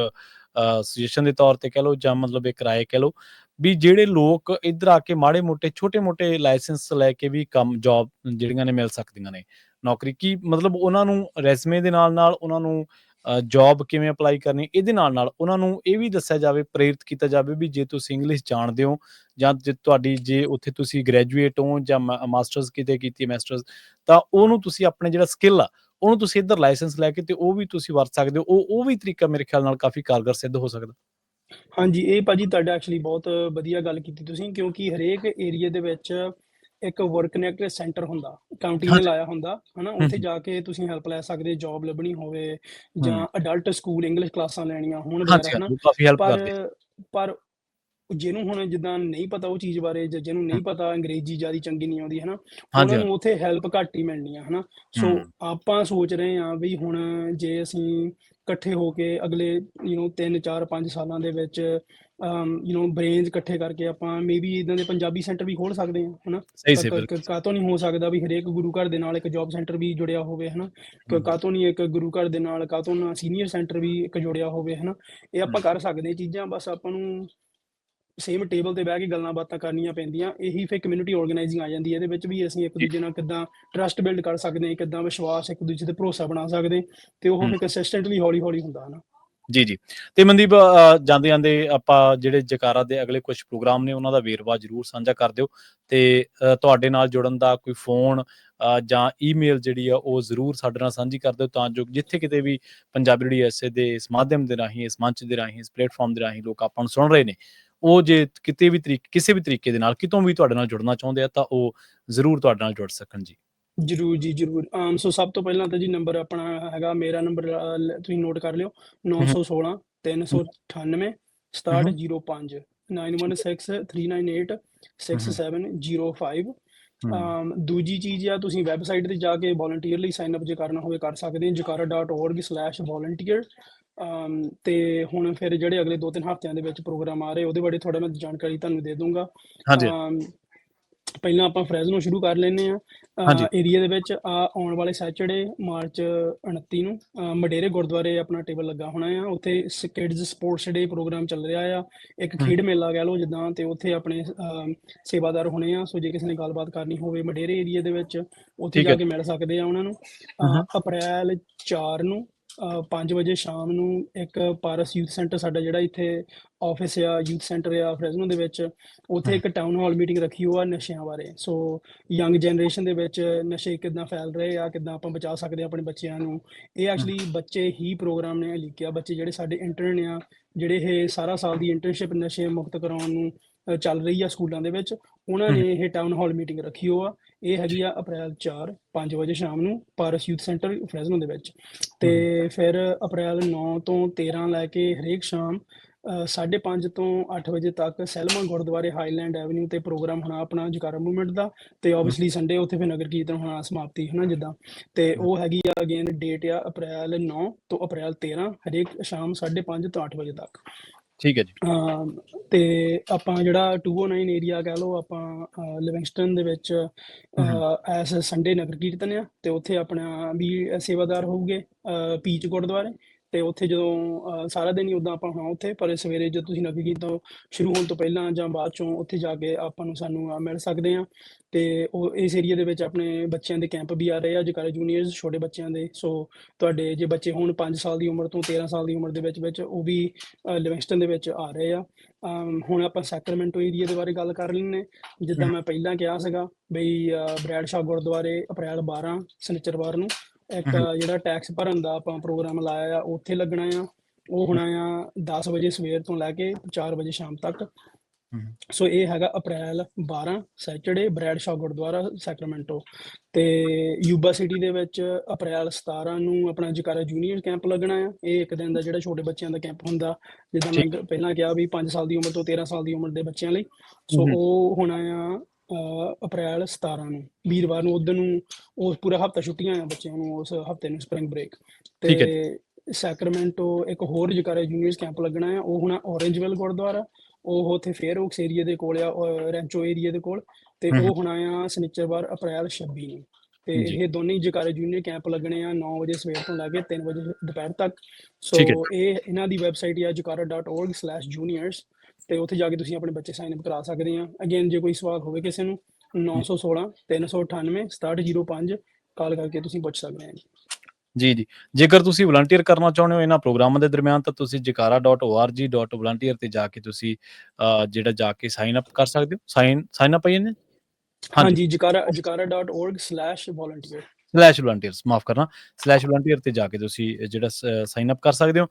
ਸੁਜੈਸ਼ਨ ਦੇ ਤੌਰ ਤੇ ਕਹਿ ਲਓ ਜਾਂ ਮਤਲਬ ਇੱਕ ਰਾਏ ਕਹਿ ਲਓ, ਵੀ ਜਿਹੜੇ ਲੋਕ ਇੱਧਰ ਆ ਕੇ ਮਾੜੇ-ਮੋਟੇ, ਛੋਟੇ-ਮੋਟੇ ਲਾਇਸੈਂਸ ਲੈ ਕੇ ਵੀ ਕੰਮ ਜੋਬ ਜਿਹੜੀਆਂ ਨੇ ਮਿਲ ਸਕਦੀਆਂ ਨੇ, ਨੌਕਰੀ, ਕੀ ਮਤਲਬ ਉਹਨਾਂ ਨੂੰ ਰੈਜ਼ੂਮੇ ਦੇ ਨਾਲ-ਨਾਲ ਉਹਨਾਂ ਨੂੰ ਜੋਬ ਕਿਵੇਂ ਅਪਲਾਈ ਕਰਨੀ, ਇਹਦੇ ਨਾਲ-ਨਾਲ ਉਹਨਾਂ ਨੂੰ ਇਹ ਵੀ ਦੱਸਿਆ ਜਾਵੇ, ਪ੍ਰੇਰਿਤ ਕੀਤਾ ਜਾਵੇ ਵੀ ਜੇ ਤੁਸੀਂ ਇੰਗਲਿਸ਼ ਜਾਣਦੇ ਹੋ ਜਾਂ ਜੇ ਉੱਥੇ ਤੁਸੀਂ ਗ੍ਰੈਜੂਏਟ ਹੋ ਜਾਂ ਮਾਸਟਰਸ ਕਿਤੇ ਕੀਤੀ ਹੈ, ਮਾਸਟਰਸ, ਤਾਂ ਉਹਨੂੰ ਤੁਸੀਂ ਆਪਣੇ ਜਿਹੜਾ ਸਕਿੱਲ ਆ, ਉਹਨੂੰ ਤੁਸੀਂ ਇੱਧਰ ਲਾਇਸੈਂਸ ਲੈ ਕੇ ਤੇ ਉਹ ਵੀ ਤੁਸੀਂ ਵਰਤ ਸਕਦੇ ਹੋ। ਉਹ ਵੀ ਤਰੀਕਾ ਮੇਰੇ ਖਿਆਲ ਨਾਲ ਕਾਫ਼ੀ ਕਾਰਗਰ ਸਿੱਧ ਹੋ ਸਕਦਾ। ਹਾਂਜੀ, ਇਹ ਭਾਜੀ ਤੁਹਾਡਾ ਐਕਚੁਅਲੀ ਬਹੁਤ ਵਧੀਆ ਗੱਲ ਕੀਤੀ ਤੁਸੀਂ, ਕਿਉਂਕਿ ਹਰੇਕ ਏਰੀਏ ਦੇ ਵਿੱਚ ਇੱਕ ਵਰਕ ਕਨੈਕਟ ਸੈਂਟਰ ਹੁੰਦਾ, ਕਾਉਂਟੀ ਨੇ ਹਾਂਜੀ। ਲਾਇਆ ਹੁੰਦਾ, ਹੈ ਨਾ? ਹੂੰ, ਉੱਥੇ ਹੂੰ, ਜਾ ਕੇ ਤੁਸੀਂ ਹੈਲਪ ਲੈ ਸਕਦੇ, ਜੋਬ ਲੱਭਣੀ ਹੋਵੇ ਹੂੰ। ਜਾਂ ਅਡਲਟ ਸਕੂਲ ਇੰਗਲਿਸ਼ ਕਲਾਸਾਂ ਲੈਣੀਆਂ ਹੋਣ ਵਗੈਰਾ, ਹਾਂਜੀ, ਹੈ ਨਾ? ਹਾਂਜੀ, ਉਹ ਕਾਫ਼ੀ ਹੈਲਪ ਪਰ ਕਰਦੇ। ਪਰ ਜਿਹਨੂੰ ਹੁਣ ਜਿੱਦਾਂ ਨਹੀਂ ਪਤਾ ਉਹ ਚੀਜ਼ ਬਾਰੇ, ਜਾਂ ਜਿਹਨੂੰ ਹੂੰ, ਨਹੀਂ ਪਤਾ, ਅੰਗਰੇਜ਼ੀ ਜ਼ਿਆਦਾ ਚੰਗੀ ਨਹੀਂ ਆਉਂਦੀ, ਹੈ ਨਾ? ਹਾਂਜੀ, ਉਹਨਾਂ ਹਾਂਜੀ। ਨੂੰ ਉੱਥੇ ਹੈਲਪ ਘੱਟ ਹੀ ਮਿਲਣੀ ਆ, ਹੈ ਨਾ? ਸੋ ਹੂੰ, ਆਪਾਂ ਸੋਚ ਰਹੇ ਹਾਂ ਵੀ ਹੁਣ ਜੇ ਅਸੀਂ ਇਕੱਠੇ ਹੋ ਕੇ ਅਗਲੇ 3 4 5 ਸਾਲਾਂ ਦੇ ਵਿੱਚ ਬ੍ਰੇਨਸ ਇਕੱਠੇ ਕਰਕੇ ਆਪਾਂ ਮੇਬੀ ਇੱਦਾਂ ਦੇ ਪੰਜਾਬੀ ਸੈਂਟਰ ਵੀ ਖੋਲ੍ਹ ਸਕਦੇ ਹਾਂ, ਹੈ ਨਾ? ਸਹੀ ਸੀ ਬਿਲਕੁਲ ਸਹੀ। ਕਾਹਤੋਂ ਨਹੀਂ ਹੋ ਸਕਦਾ ਵੀ ਹਰੇਕ ਗੁਰੂ ਘਰ ਦੇ ਨਾਲ ਇੱਕ ਜੋਬ ਸੈਂਟਰ ਵੀ ਜੁੜਿਆ ਹੋਵੇ, ਹੈ ਨਾ? ਹੂੰ, ਹੂੰ, ਕਾਹਤੋਂ ਨਹੀਂ ਇੱਕ ਗੁਰੂ ਘਰ ਦੇ ਨਾਲ, ਕਾਹਤੋਂ ਨਾ ਸੀਨੀਅਰ ਸੈਂਟਰ ਵੀ ਇੱਕ ਜੁੜਿਆ ਹੋਵੇ, ਹੈ ਨਾ? ਇਹ ਹੂੰ, ਆਪਾਂ ਕਰ ਸਕਦੇ ਹਾਂ ਚੀਜ਼ਾਂ, ਬਸ ਆਪਾਂ ਨੂੰ ਸੇਮ ਟੇਬਲ ਤੇ ਬਹਿ ਕੇ ਗੱਲਾਂ ਬਾਤਾਂ ਕਰਨੀਆਂ ਪੈਂਦੀਆਂ, ਇਹੀ ਫਿਰ ਕਮਿਊਨਿਟੀ ਆਰਗੇਨਾਈਜ਼ਿੰਗ ਆ ਜਾਂਦੀ ਹੈ। ਇਹਦੇ ਵਿੱਚ ਵੀ ਅਸੀਂ ਇੱਕ ਜੀ, ਦੂਜੇ ਨਾਲ ਕਿੱਦਾਂ ਟਰਸਟ ਬਿਲਡ ਕਰ ਸਕਦੇ ਹਾਂ, ਕਿੱਦਾਂ ਵਿਸ਼ਵਾਸ ਇੱਕ ਦੂਜੇ ਤੇ ਭਰੋਸਾ ਬਣਾ ਸਕਦੇ, ਤੇ ਉਹ ਹੂੰ। ਫਿਰ ਕੰਸਿਸਟੈਂਟਲੀ ਹੌਲੀ ਹੌਲੀ ਹੁੰਦਾ ਹੈ ਨਾ। ਜੀ, ਜੀ। ਤੇ ਮਨਦੀਪ ਜਾਂਦੇ-ਜਾਂਦੇ ਆਪਾਂ ਜਿਹੜੇ ਜੈਕਾਰਾ ਦੇ ਅਗਲੇ ਕੁਛ ਪ੍ਰੋਗਰਾਮ ਨੇ ਉਹਨਾਂ ਦਾ ਵੇਰਵਾ ਜ਼ਰੂਰ ਸਾਂਝਾ ਕਰ ਦਿਓ ਤੇ ਤੁਹਾਡੇ ਨਾਲ ਜੁੜਨ ਦਾ ਕੋਈ ਫ਼ੋਨ ਜਾਂ ਈਮੇਲ ਜਿਹੜੀ ਆ ਉਹ ਜ਼ਰੂਰ ਸਾਡੇ ਨਾਲ ਸਾਂਝੀ ਕਰ ਦਿਓ, ਤਾਂ ਜੋ ਜਿੱਥੇ ਕਿਤੇ ਵੀ ਪੰਜਾਬੀ ਰੇਡੀਓ ਐਸੇ ਦੇ ਇਸ ਮਾਧਿਅਮ ਦੇ ਰਾਹੀਂ, ਇਸ ਮੰਚ ਦੇ ਰਾਹੀਂ, ਇਸ ਪਲੇਟਫਾਰਮ ਦੇ ਰਾਹੀਂ ਲੋਕ ਆਪਾਂ ਨੂੰ ਸੁਣ ਰਹੇ ਨੇ, ਉਹ ਜੇ ਕਿਸੇ ਵੀ ਤਰੀਕੇ ਦੇ ਨਾਲ ਕਿਤੋਂ ਵੀ ਤੁਹਾਡੇ ਨਾਲ ਜੁੜਨਾ ਚਾਹੁੰਦੇ ਆ ਤਾਂ ਉਹ ਜ਼ਰੂਰ ਤੁਹਾਡੇ ਨਾਲ ਜੁੜ ਸਕਣ ਜੀ। ਜ਼ਰੂਰ ਜੀ, ਜ਼ਰੂਰ। ਸੋ ਸਭ ਤੋਂ ਪਹਿਲਾਂ ਤਾਂ ਜੀ ਨੰਬਰ ਆਪਣਾ ਹੈਗਾ, ਮੇਰਾ ਨੰਬਰ ਤੁਸੀਂ ਨੋਟ ਕਰ ਲਿਓ, ਹੂੰ, ਹੂੰ, 916 ਹੂੰ, 398 ਹੂੰ, ਹੂੰ, 6705, ਠੀਕ ਹੈ। 916398 ਹੂੰ, ਹੂੰ, 6705। ਹੂੰ, ਦੂਜੀ ਚੀਜ਼ ਆ, ਤੁਸੀਂ ਵੈਬਸਾਈਟ ਤੇ ਜਾ ਕੇ ਵੋਲੰਟੀਅਰ ਲਈ ਸਾਈਨ ਅਪ ਜੇ ਕਰਨਾ ਹੋਵੇ ਕਰ ਸਕਦੇ ਹੋ, ਜੈਕਾਰਾ.org/volunteer। ਤੇ ਹੁਣ ਫਿਰ ਜਿਹੜੇ ਅਗਲੇ 2-3 ਹਫ਼ਤਿਆਂ ਦੇ ਵਿੱਚ ਪ੍ਰੋਗਰਾਮ ਆ ਰਹੇ ਉਹਦੇ ਬਾਰੇ ਥੋੜ੍ਹਾ ਮੈਂ ਜਾਣਕਾਰੀ ਤੁਹਾਨੂੰ ਦੇ ਦੂੰਗਾ। ਹਾਂਜੀ, ਪਹਿਲਾਂ ਆਪਾਂ ਫਰੈਜ਼ਨੋ ਸ਼ੁਰੂ ਕਰ ਲੈਂਦੇ ਹਾਂਜੀ, ਹਾਂ ਏਰੀਆ ਦੇ ਵਿੱਚ। ਆਉਣ ਵਾਲੇ ਸੈਚਰਡੇ ਮਾਰਚ 29 ਨੂੰ ਮਡੇਰੇ ਗੁਰਦੁਆਰੇ ਆਪਣਾ ਟੇਬਲ ਲੱਗਾ ਹੋਣਾ ਆ। ਉੱਥੇ ਕਿਡਜ਼ ਸਪੋਰਟਸ ਡੇ ਪ੍ਰੋਗਰਾਮ ਚੱਲ ਰਿਹਾ ਆ, ਇੱਕ ਹੂੰ, ਖੇਡ ਮੇਲਾ ਕਹਿ ਲਓ ਜਿੱਦਾਂ। ਤੇ ਉੱਥੇ ਆਪਣੇ ਸੇਵਾਦਾਰ ਹੋਣੇ ਆ। ਸੋ ਜੇ ਕਿਸੇ ਨੇ ਗੱਲਬਾਤ ਕਰਨੀ ਹੋਵੇ ਮਡੇਰੇ ਏਰੀਆ ਦੇ ਵਿੱਚ, ਉੱਥੇ ਠੀਕ ਜਾ ਹੈ ਕੇ ਜੀ। ਮਿਲ ਸਕਦੇ ਆ ਉਹਨਾਂ ਨੂੰ। ਹੂੰ, ਅਪ੍ਰੈਲ 4 ਨੂੰ 5 ਵਜੇ ਸ਼ਾਮ ਨੂੰ ਇੱਕ ਪਾਰਸ ਯੂਥ ਸੈਂਟਰ, ਸਾਡਾ ਜਿਹੜਾ ਇੱਥੇ ਆਫਿਸ ਆ, ਯੂਥ ਸੈਂਟਰ ਆ ਫਰੈਜ਼ਨੋ ਦੇ ਵਿੱਚ, ਉੱਥੇ ਹੂੰ, ਇੱਕ ਟਾਊਨ ਹਾਲ ਮੀਟਿੰਗ ਰੱਖੀ ਹੋਆ ਨਸ਼ਿਆਂ ਬਾਰੇ। ਸੋ ਯੰਗ ਜਨਰੇਸ਼ਨ ਦੇ ਵਿੱਚ ਨਸ਼ੇ ਕਿੱਦਾਂ ਫੈਲ ਰਹੇ ਆ, ਕਿੱਦਾਂ ਆਪਾਂ ਬਚਾ ਸਕਦੇ ਹਾਂ ਆਪਣੇ ਬੱਚਿਆਂ ਨੂੰ। ਇਹ ਹੂੰ, ਐਕਚੁਅਲੀ ਬੱਚੇ ਹੀ ਪ੍ਰੋਗਰਾਮ ਨੇ ਲਿਖਿਆ, ਬੱਚੇ ਜਿਹੜੇ ਸਾਡੇ ਇੰਟਰਨ ਆ, ਜਿਹੜੇ ਇਹ ਸਾਰਾ ਸਾਲ ਦੀ ਇੰਟਰਨਸ਼ਿਪ ਨਸ਼ੇ ਮੁਕਤ ਕਰਾਉਣ ਨੂੰ ਚੱਲ ਰਹੀ ਆ ਸਕੂਲਾਂ ਦੇ ਵਿੱਚ, ਉਹਨਾਂ ਹੂੰ, ਨੇ ਇਹ ਟਾਊਨ ਹਾਲ ਮੀਟਿੰਗ ਰੱਖੀ ਹੋਆ। ਇਹ ਹੈਗੀ ਠੀਕ, ਆ ਅਪ੍ਰੈਲ 4 5 ਵਜੇ ਸ਼ਾਮ ਨੂੰ ਪਾਰਸ ਯੂਥ ਸੈਂਟਰ ਫਰੈਜ਼ਨੋ ਦੇ ਵਿੱਚ। ਤੇ ਹੂੰ, ਫਿਰ ਅਪ੍ਰੈਲ 9 ਤੋਂ 13 ਲੈ ਕੇ ਹਰੇਕ ਸ਼ਾਮ 5:30 ਤੋਂ 8 ਵਜੇ ਤੱਕ ਸੈਲਮਾ ਗੁਰਦੁਆਰੇ ਹਾਈਲੈਂਡ ਐਵਨਿਊ ਤੇ ਪ੍ਰੋਗਰਾਮ ਹੋਣਾ ਆਪਣਾ ਜਕਾਰਾ ਮੂਵਮੈਂਟ ਦਾ। ਤੇ ਹੂੰ, ਓਬਵੀਅਸਲੀ ਸੰਡੇ ਉੱਥੇ ਫਿਰ ਨਗਰ ਕੀਰਤਨ ਹੋਣਾ, ਸਮਾਪਤੀ ਹੈ ਨਾ ਜਿੱਦਾਂ। ਤੇ ਹੂੰ, ਉਹ ਹੈਗੀ ਆ ਅਗੇਨ ਡੇਟ ਆ ਅਪ੍ਰੈਲ 9 ਤੋਂ ਅਪ੍ਰੈਲ 13 ਹਰੇਕ ਸ਼ਾਮ 5:30 ਤੋਂ 8 ਵਜੇ ਤੱਕ। ਠੀਕ ਹੈ ਜੀ। ਤੇ ਆਪਾਂ ਜਿਹੜਾ 209 ਏਰੀਆ ਕਹਿ ਲਓ, ਆਪਾਂ ਲਿਵਿੰਗਸਟਨ ਦੇ ਵਿੱਚ ਹੂੰ, ਹੂੰ, ਐਸ ਸੰਡੇ ਨਗਰ ਕੀਰਤਨ ਆ। ਤੇ ਉੱਥੇ ਆਪਣਾ ਵੀ ਸੇਵਾਦਾਰ ਹੋਊਗੇ ਪੀਚ ਗੁਰਦੁਆਰੇ। ਤੇ ਉੱਥੇ ਜਦੋਂ ਸਾਰਾ ਦਿਨ ਹੀ ਉੱਦਾਂ ਆਪਾਂ ਹੋਣਾ ਉੱਥੇ, ਪਰ ਸਵੇਰੇ ਜਦੋਂ ਤੁਸੀਂ ਨਗਰ ਕੀਰਤਨ ਸ਼ੁਰੂ ਹੋਣ ਤੋਂ ਪਹਿਲਾਂ ਜਾਂ ਬਾਅਦ ਚੋਂ ਉੱਥੇ ਜਾ ਕੇ ਆਪਾਂ ਨੂੰ ਸਾਨੂੰ ਮਿਲ ਸਕਦੇ ਆ। ਤੇ ਉਹ ਇਸ ਏਰੀਆ ਦੇ ਵਿੱਚ ਆਪਣੇ ਬੱਚਿਆਂ ਦੇ ਕੈਂਪ ਵੀ ਆ ਰਹੇ ਆ, ਜਕਾਰਾ ਜੂਨੀਅਰਸ ਛੋਟੇ ਬੱਚਿਆਂ ਦੇ। ਸੋ ਤੁਹਾਡੇ ਜੇ ਬੱਚੇ ਹੋਣ 5 ਸਾਲ ਦੀ ਉਮਰ ਤੋਂ 13 ਸਾਲ ਦੀ ਉਮਰ ਦੇ ਵਿੱਚ, ਉਹ ਵੀ ਲਿਵਿੰਗਸਟਨ ਦੇ ਵਿੱਚ ਆ ਰਹੇ ਆ। ਹੁਣ ਆਪਾਂ ਸੈਕਰਾਮੈਂਟੋ ਏਰੀਆ ਦੇ ਬਾਰੇ ਗੱਲ ਕਰ ਲੈਂਦੇ। ਜਿੱਦਾਂ ਹੂੰ, ਮੈਂ ਪਹਿਲਾਂ ਕਿਹਾ ਸੀਗਾ ਬਈ ਬਰੈਡਸ਼ਾਹ ਗੁਰਦੁਆਰੇ ਅਪ੍ਰੈਲ 12 ਸ਼ਨੀਚਰਵਾਰ ਨੂੰ ਇੱਕ ਹੂੰ, ਜਿਹੜਾ ਟੈਕਸ ਭਰਨ ਦਾ ਆਪਾਂ ਪ੍ਰੋਗਰਾਮ ਲਾਇਆ ਆ, ਉੱਥੇ ਲੱਗਣਾ ਆ। ਉਹ ਹੋਣਾ ਆ 10 ਵਜੇ ਸਵੇਰ ਤੋਂ ਲੈ ਕੇ 4 ਵਜੇ ਸ਼ਾਮ ਤੱਕ। ਹੂੰ, ਸੋ ਇਹ ਹੈਗਾ ਅਪ੍ਰੈਲ 12 ਸੈਚਰਡੇ ਬਰੈਡਸ਼ਾਹ ਗੁਰਦੁਆਰਾ ਸੈਕਰਾਮੈਂਟੋ। ਤੇ ਯੂਬਾ ਸਿਟੀ ਦੇ ਵਿੱਚ ਅਪ੍ਰੈਲ 17 ਨੂੰ ਆਪਣਾ ਜਕਾਰਾ ਜੂਨੀਅਰ ਕੈਂਪ ਲੱਗਣਾ ਆ। ਇਹ ਇੱਕ ਦਿਨ ਦਾ ਜਿਹੜਾ ਛੋਟੇ ਬੱਚਿਆਂ ਦਾ ਕੈਂਪ ਹੁੰਦਾ, ਜਿੱਦਾਂ ਮੈਂ ਠੀਕ, ਪਹਿਲਾਂ ਕਿਹਾ ਵੀ 5 ਸਾਲ ਦੀ ਉਮਰ ਤੋਂ 13 ਸਾਲ ਦੀ ਉਮਰ ਦੇ ਬੱਚਿਆਂ ਲਈ। ਹੂੰ, ਸੋ ਹੂੰ, ਉਹ ਹੋਣਾ ਆ ਅਪ੍ਰੈਲ 17 ਨੂੰ ਵੀਰਵਾਰ ਨੂੰ। ਉਧਰ ਨੂੰ ਉਹ ਪੂਰਾ ਹਫ਼ਤਾ ਛੁੱਟੀਆਂ ਆ ਬੱਚਿਆਂ ਨੂੰ, ਉਸ ਹਫ਼ਤੇ ਨੂੰ ਸਪਰਿੰਗ ਬ੍ਰੇਕ। ਤੇ ਠੀਕ ਹੈ ਜੀ। ਸੈਕਰਾਮੈਂਟੋ ਇੱਕ ਹੋਰ ਜਕਾਰਾ ਜੂਨੀਅਰਸ ਕੈਂਪ ਲੱਗਣਾ ਆ, ਉਹ ਹੋਣਾ ਔਰੇਂਜਵਿਲ ਗੁਰਦੁਆਰਾ। ਉਹ ਉੱਥੇ ਫੇਅਰ ਓਕਸ ਏਰੀਆ ਦੇ ਕੋਲ ਆ, ਰੈਂਚੋ ਏਰੀਆ ਦੇ ਕੋਲ। ਤੇ ਹੂੰ, ਉਹ ਹੋਣਾ ਆ ਸ਼ਨੀਚਰਵਾਰ ਅਪ੍ਰੈਲ 26 ਨੂੰ। ਤੇ ਹੂੰ, ਜੀ, ਇਹ ਦੋਨੇ ਜਕਾਰੇ ਜੂਨੀਅਰ ਕੈਂਪ ਲੱਗਣੇ ਆ 9 ਵਜੇ ਸਵੇਰ ਤੋਂ ਲੈ ਕੇ 3 ਵਜੇ ਦੁਪਹਿਰ ਤੱਕ। ਸੋ ਠੀਕ ਹੈ। ਇਹ ਇਹਨਾਂ ਦੀ ਵੈਬਸਾਈਟ ਆ jakara.org/juniors। ਤੇ ਉੱਥੇ ਜਾ ਕੇ ਤੁਸੀਂ ਆਪਣੇ ਬੱਚੇ ਸਾਈਨ ਅਪ ਕਰਾ ਸਕਦੇ ਆ। ਅਗੇਨ ਜੇ ਕੋਈ ਸਵਾਲ ਹੋਵੇ ਕਿਸੇ ਨੂੰ 916 398 6705 ਕਾਲ ਕਰਕੇ ਤੁਸੀਂ ਪੁੱਛ ਸਕਦੇ ਆ ਜੀ। ਜੀ, ਜੀ। ਜੇਕਰ ਤੁਸੀਂ ਵਲੰਟੀਅਰ ਕਰਨਾ ਚਾਹੁੰਦੇ ਹੋ ਇਹਨਾਂ ਪ੍ਰੋਗਰਾਮਾਂ ਦੇ ਦਰਮਿਆਨ, ਤਾਂ ਤੁਸੀਂ jakara.org.volunteer ਤੇ ਜਾ ਕੇ ਤੁਸੀਂ ਜਿਹੜਾ ਜਾ ਕੇ ਸਾਈਨ ਅਪ ਕਰ ਸਕਦੇ ਹੋ। ਸਾਈਨ ਅਪ ਨੇ? ਹਾਂਜੀ। ਹਾਂਜੀ, jakara.org/volunteer। ਵਲੰਟੀਅਰਸ ਮਾਫ ਕਰਨਾ, ਵਲੰਟੀਅਰ ਤੇ ਜਾ ਕੇ ਤੁਸੀਂ ਜਿਹੜਾ ਸਾਈਨ ਅਪ ਕਰ ਸਕਦੇ ਹੋ।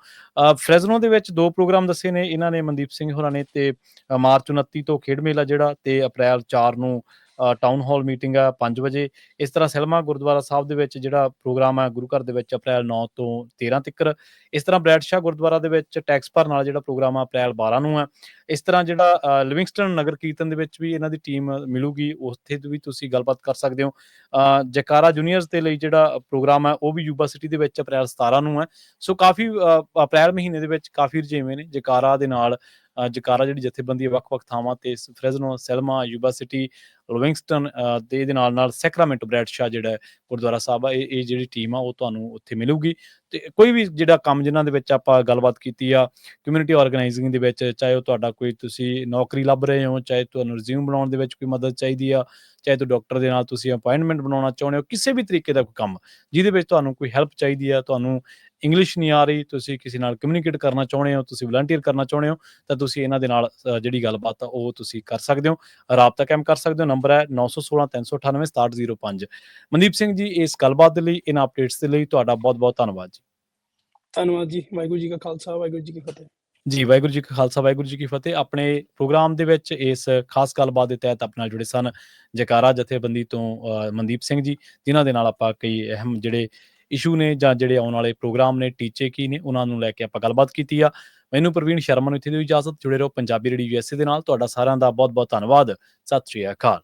ਫਰੈਜ਼ਨੋ ਦੇ ਵਿੱਚ 2 ਪ੍ਰੋਗਰਾਮ ਦੱਸੇ ਨੇ ਇਹਨਾਂ ਨੇ, ਮਨਦੀਪ ਸਿੰਘ ਹੋਰਾਂ ਨੇ। ਤੇ ਮਾਰਚ 29 ਤੋਂ ਖੇਡ ਮੇਲਾ ਜਿਹੜਾ, ਤੇ ਅਪ੍ਰੈਲ 4 ਨੂੰ ਟਾਊਨ ਹਾਲ ਮੀਟਿੰਗ ਆ 5 ਵਜੇ। ਇਸ ਤਰ੍ਹਾਂ ਸੈਲਮਾ ਗੁਰਦੁਆਰਾ ਸਾਹਿਬ ਦੇ ਵਿੱਚ ਜਿਹੜਾ ਪ੍ਰੋਗਰਾਮ ਹੈ ਗੁਰੂ ਘਰ ਦੇ ਵਿੱਚ ਅਪ੍ਰੈਲ 9 ਤੋਂ 13 ਤੱਕ। ਇਸ ਤਰ੍ਹਾਂ ਬਰੈਡਸ਼ਾਹ ਗੁਰਦੁਆਰਾ ਦੇ ਵਿੱਚ ਟੈਕਸ ਭਰਨ ਵਾਲਾ ਜਿਹੜਾ ਪ੍ਰੋਗਰਾਮ ਆ ਅਪ੍ਰੈਲ 12 ਨੂੰ ਹੈ। ਇਸ ਤਰ੍ਹਾਂ ਜਿਹੜਾ ਲਿਵਿੰਗਸਟਨ ਨਗਰ ਕੀਰਤਨ ਦੇ ਵਿੱਚ ਵੀ ਇਹਨਾਂ ਦੀ ਟੀਮ ਮਿਲੂਗੀ, ਉੱਥੇ ਵੀ ਤੁਸੀਂ ਗੱਲਬਾਤ ਕਰ ਸਕਦੇ ਹੋ। ਜਕਾਰਾ ਜੂਨੀਅਰਸ ਦੇ ਲਈ ਜਿਹੜਾ ਪ੍ਰੋਗਰਾਮ ਹੈ ਉਹ ਵੀ ਯੂਬਾ ਸਿਟੀ ਦੇ ਵਿੱਚ ਅਪ੍ਰੈਲ 17 ਨੂੰ ਹੈ। ਸੋ ਕਾਫੀ ਅਪ੍ਰੈਲ ਮਹੀਨੇ ਦੇ ਵਿੱਚ ਕਾਫੀ ਰੁਝੇਵੇਂ ਨੇ ਜਕਾਰਾ ਦੇ ਨਾਲ। ਜਕਾਰਾ ਜਿਹੜੀ ਜਥੇਬੰਦੀ ਹੈ ਵੱਖ-ਵੱਖ ਥਾਵਾਂ ਤੇ ਫਰੈਜ਼ਨੋ, ਸੈਲਮਾ, ਯੂਬਾ ਸਿਟੀ, ਲਿਵਿੰਗਸਟਨ ਤੇ ਇਹਦੇ ਨਾਲ ਸੈਕਰਾਮੈਂਟੋ ਬਰੈਡਸ਼ਾਹ ਜਿਹੜਾ ਗੁਰਦੁਆਰਾ ਸਾਹਿਬ ਆ, ਇਹ ਜਿਹੜੀ ਟੀਮ ਆ ਉਹ ਤੁਹਾਨੂੰ ਉੱਥੇ ਮਿਲੂਗੀ। ਤੇ ਕੋਈ ਵੀ ਜਿਹੜਾ ਕੰਮ ਜਿਨ੍ਹਾਂ ਦੇ ਵਿੱਚ ਆਪਾਂ ਗੱਲਬਾਤ ਕੀਤੀ ਆ ਕਮਿਊਨਿਟੀ ਆਰਗੇਨਾਈਜ਼ਿੰਗ ਦੇ ਵਿੱਚ, ਚਾਹੇ ਉਹ ਤੁਹਾਡਾ ਕੋਈ ਤੁਸੀਂ ਨੌਕਰੀ ਲੱਭ ਰਹੇ ਹੋ, ਚਾਹੇ ਤੁਹਾਨੂੰ ਰਿਜ਼ਿਊਮ ਬਣਾਉਣ ਦੇ ਵਿੱਚ ਕੋਈ ਮਦਦ ਚਾਹੀਦੀ ਆ, ਚਾਹੇ ਤੁਸੀਂ ਡਾਕਟਰ ਦੇ ਨਾਲ ਤੁਸੀਂ ਅਪਾਇੰਟਮੈਂਟ ਬਣਾਉਣਾ ਚਾਹੁੰਦੇ ਹੋ, ਕਿਸੇ ਵੀ ਤਰੀਕੇ ਦਾ ਕੋਈ ਕੰਮ ਜਿਹਦੇ ਵਿੱਚ ਤੁਹਾਨੂੰ ਕੋਈ ਹੈਲਪ ਚਾਹੀਦੀ ਆ, ਤੁਹਾਨੂੰ ਇੰਗਲਿਸ਼ ਨਹੀਂ ਆ ਰਹੀ, ਤੁਸੀਂ ਕਿਸੇ ਨਾਲ ਕਮਿਊਨੀਕੇਟ ਕਰਨਾ ਚਾਹੁੰਦੇ ਹੋ, ਤੁਸੀਂ ਵਲੰਟੀਅਰ ਕਰਨਾ ਚਾਹੁੰਦੇ ਹੋ, ਤਾਂ ਤੁਸੀਂ ਇਹਨਾਂ ਦੇ ਨਾਲ ਜਿਹੜੀ ਗੱਲਬਾਤ ਆ ਉਹ ਤੁਸੀਂ ਕਰ ਸਕਦੇ ਹੋ, ਰਾਬਤਾ ਕਾਇਮ ਕਰ ਸਕਦੇ ਹੋ। ਨੰਬਰ ਹੈ 916 398 6705। ਮਨਦੀਪ ਸਿੰਘ ਜੀ, ਇਸ ਗੱਲਬਾਤ ਦੇ ਲਈ, ਇਹਨਾਂ ਅਪਡੇਟਸ ਦੇ ਲਈ ਤੁਹਾਡਾ ਬਹੁਤ-ਬਹੁਤ ਧੰਨਵਾਦ ਜੀ। ਧੰਨਵਾਦ ਜੀ। ਵਾਹਿਗੁਰੂ ਜੀ ਕਾ ਖਾਲਸਾ, ਵਾਹਿਗੁਰੂ ਜੀ ਕੀ ਫਤਿਹ। ਜੀ, ਵਾਹਿਗੁਰੂ ਜੀ ਕਾ ਖਾਲਸਾ, ਵਾਹਿਗੁਰੂ ਜੀ ਕੀ ਫਤਿਹ। ਆਪਣੇ ਪ੍ਰੋਗਰਾਮ ਦੇ ਵਿੱਚ ਇਸ ਖਾਸ ਗੱਲਬਾਤ ਦੇ ਤਹਿਤ ਆਪਣੇ ਨਾਲ ਜੁੜੇ ਸਨ ਜਕਾਰਾ ਜਥੇਬੰਦੀ ਤੋਂ ਮਨਦੀਪ ਸਿੰਘ ਜੀ, ਜਿਨ੍ਹਾਂ ਦੇ ਨਾਲ ਆਪਾਂ ਕਈ ਅਹਿਮ ਜਿਹੜੇ ਇਸ਼ੂ ਨੇ ਜਾਂ ਜਿਹੜੇ ਆਉਣ ਵਾਲੇ ਪ੍ਰੋਗਰਾਮ ਨੇ, ਟੀਚੇ ਕੀ ਨੇ, ਉਹਨਾਂ ਨੂੰ ਲੈ ਕੇ ਆਪਾਂ ਗੱਲਬਾਤ ਕੀਤੀ ਆ। ਮੈਨੂੰ ਪ੍ਰਵੀਨ ਸ਼ਰਮਾ ਨੂੰ ਇੱਥੇ ਦੀ ਇਜਾਜ਼ਤ। ਜੁੜੇ ਰਹੋ ਪੰਜਾਬੀ ਰੇਡੀਓ USA ਦੇ ਨਾਲ। ਤੁਹਾਡਾ ਸਾਰਿਆਂ ਦਾ ਬਹੁਤ-ਬਹੁਤ ਧੰਨਵਾਦ। ਸਤਿ ਸ਼੍ਰੀ ਅਕਾਲ।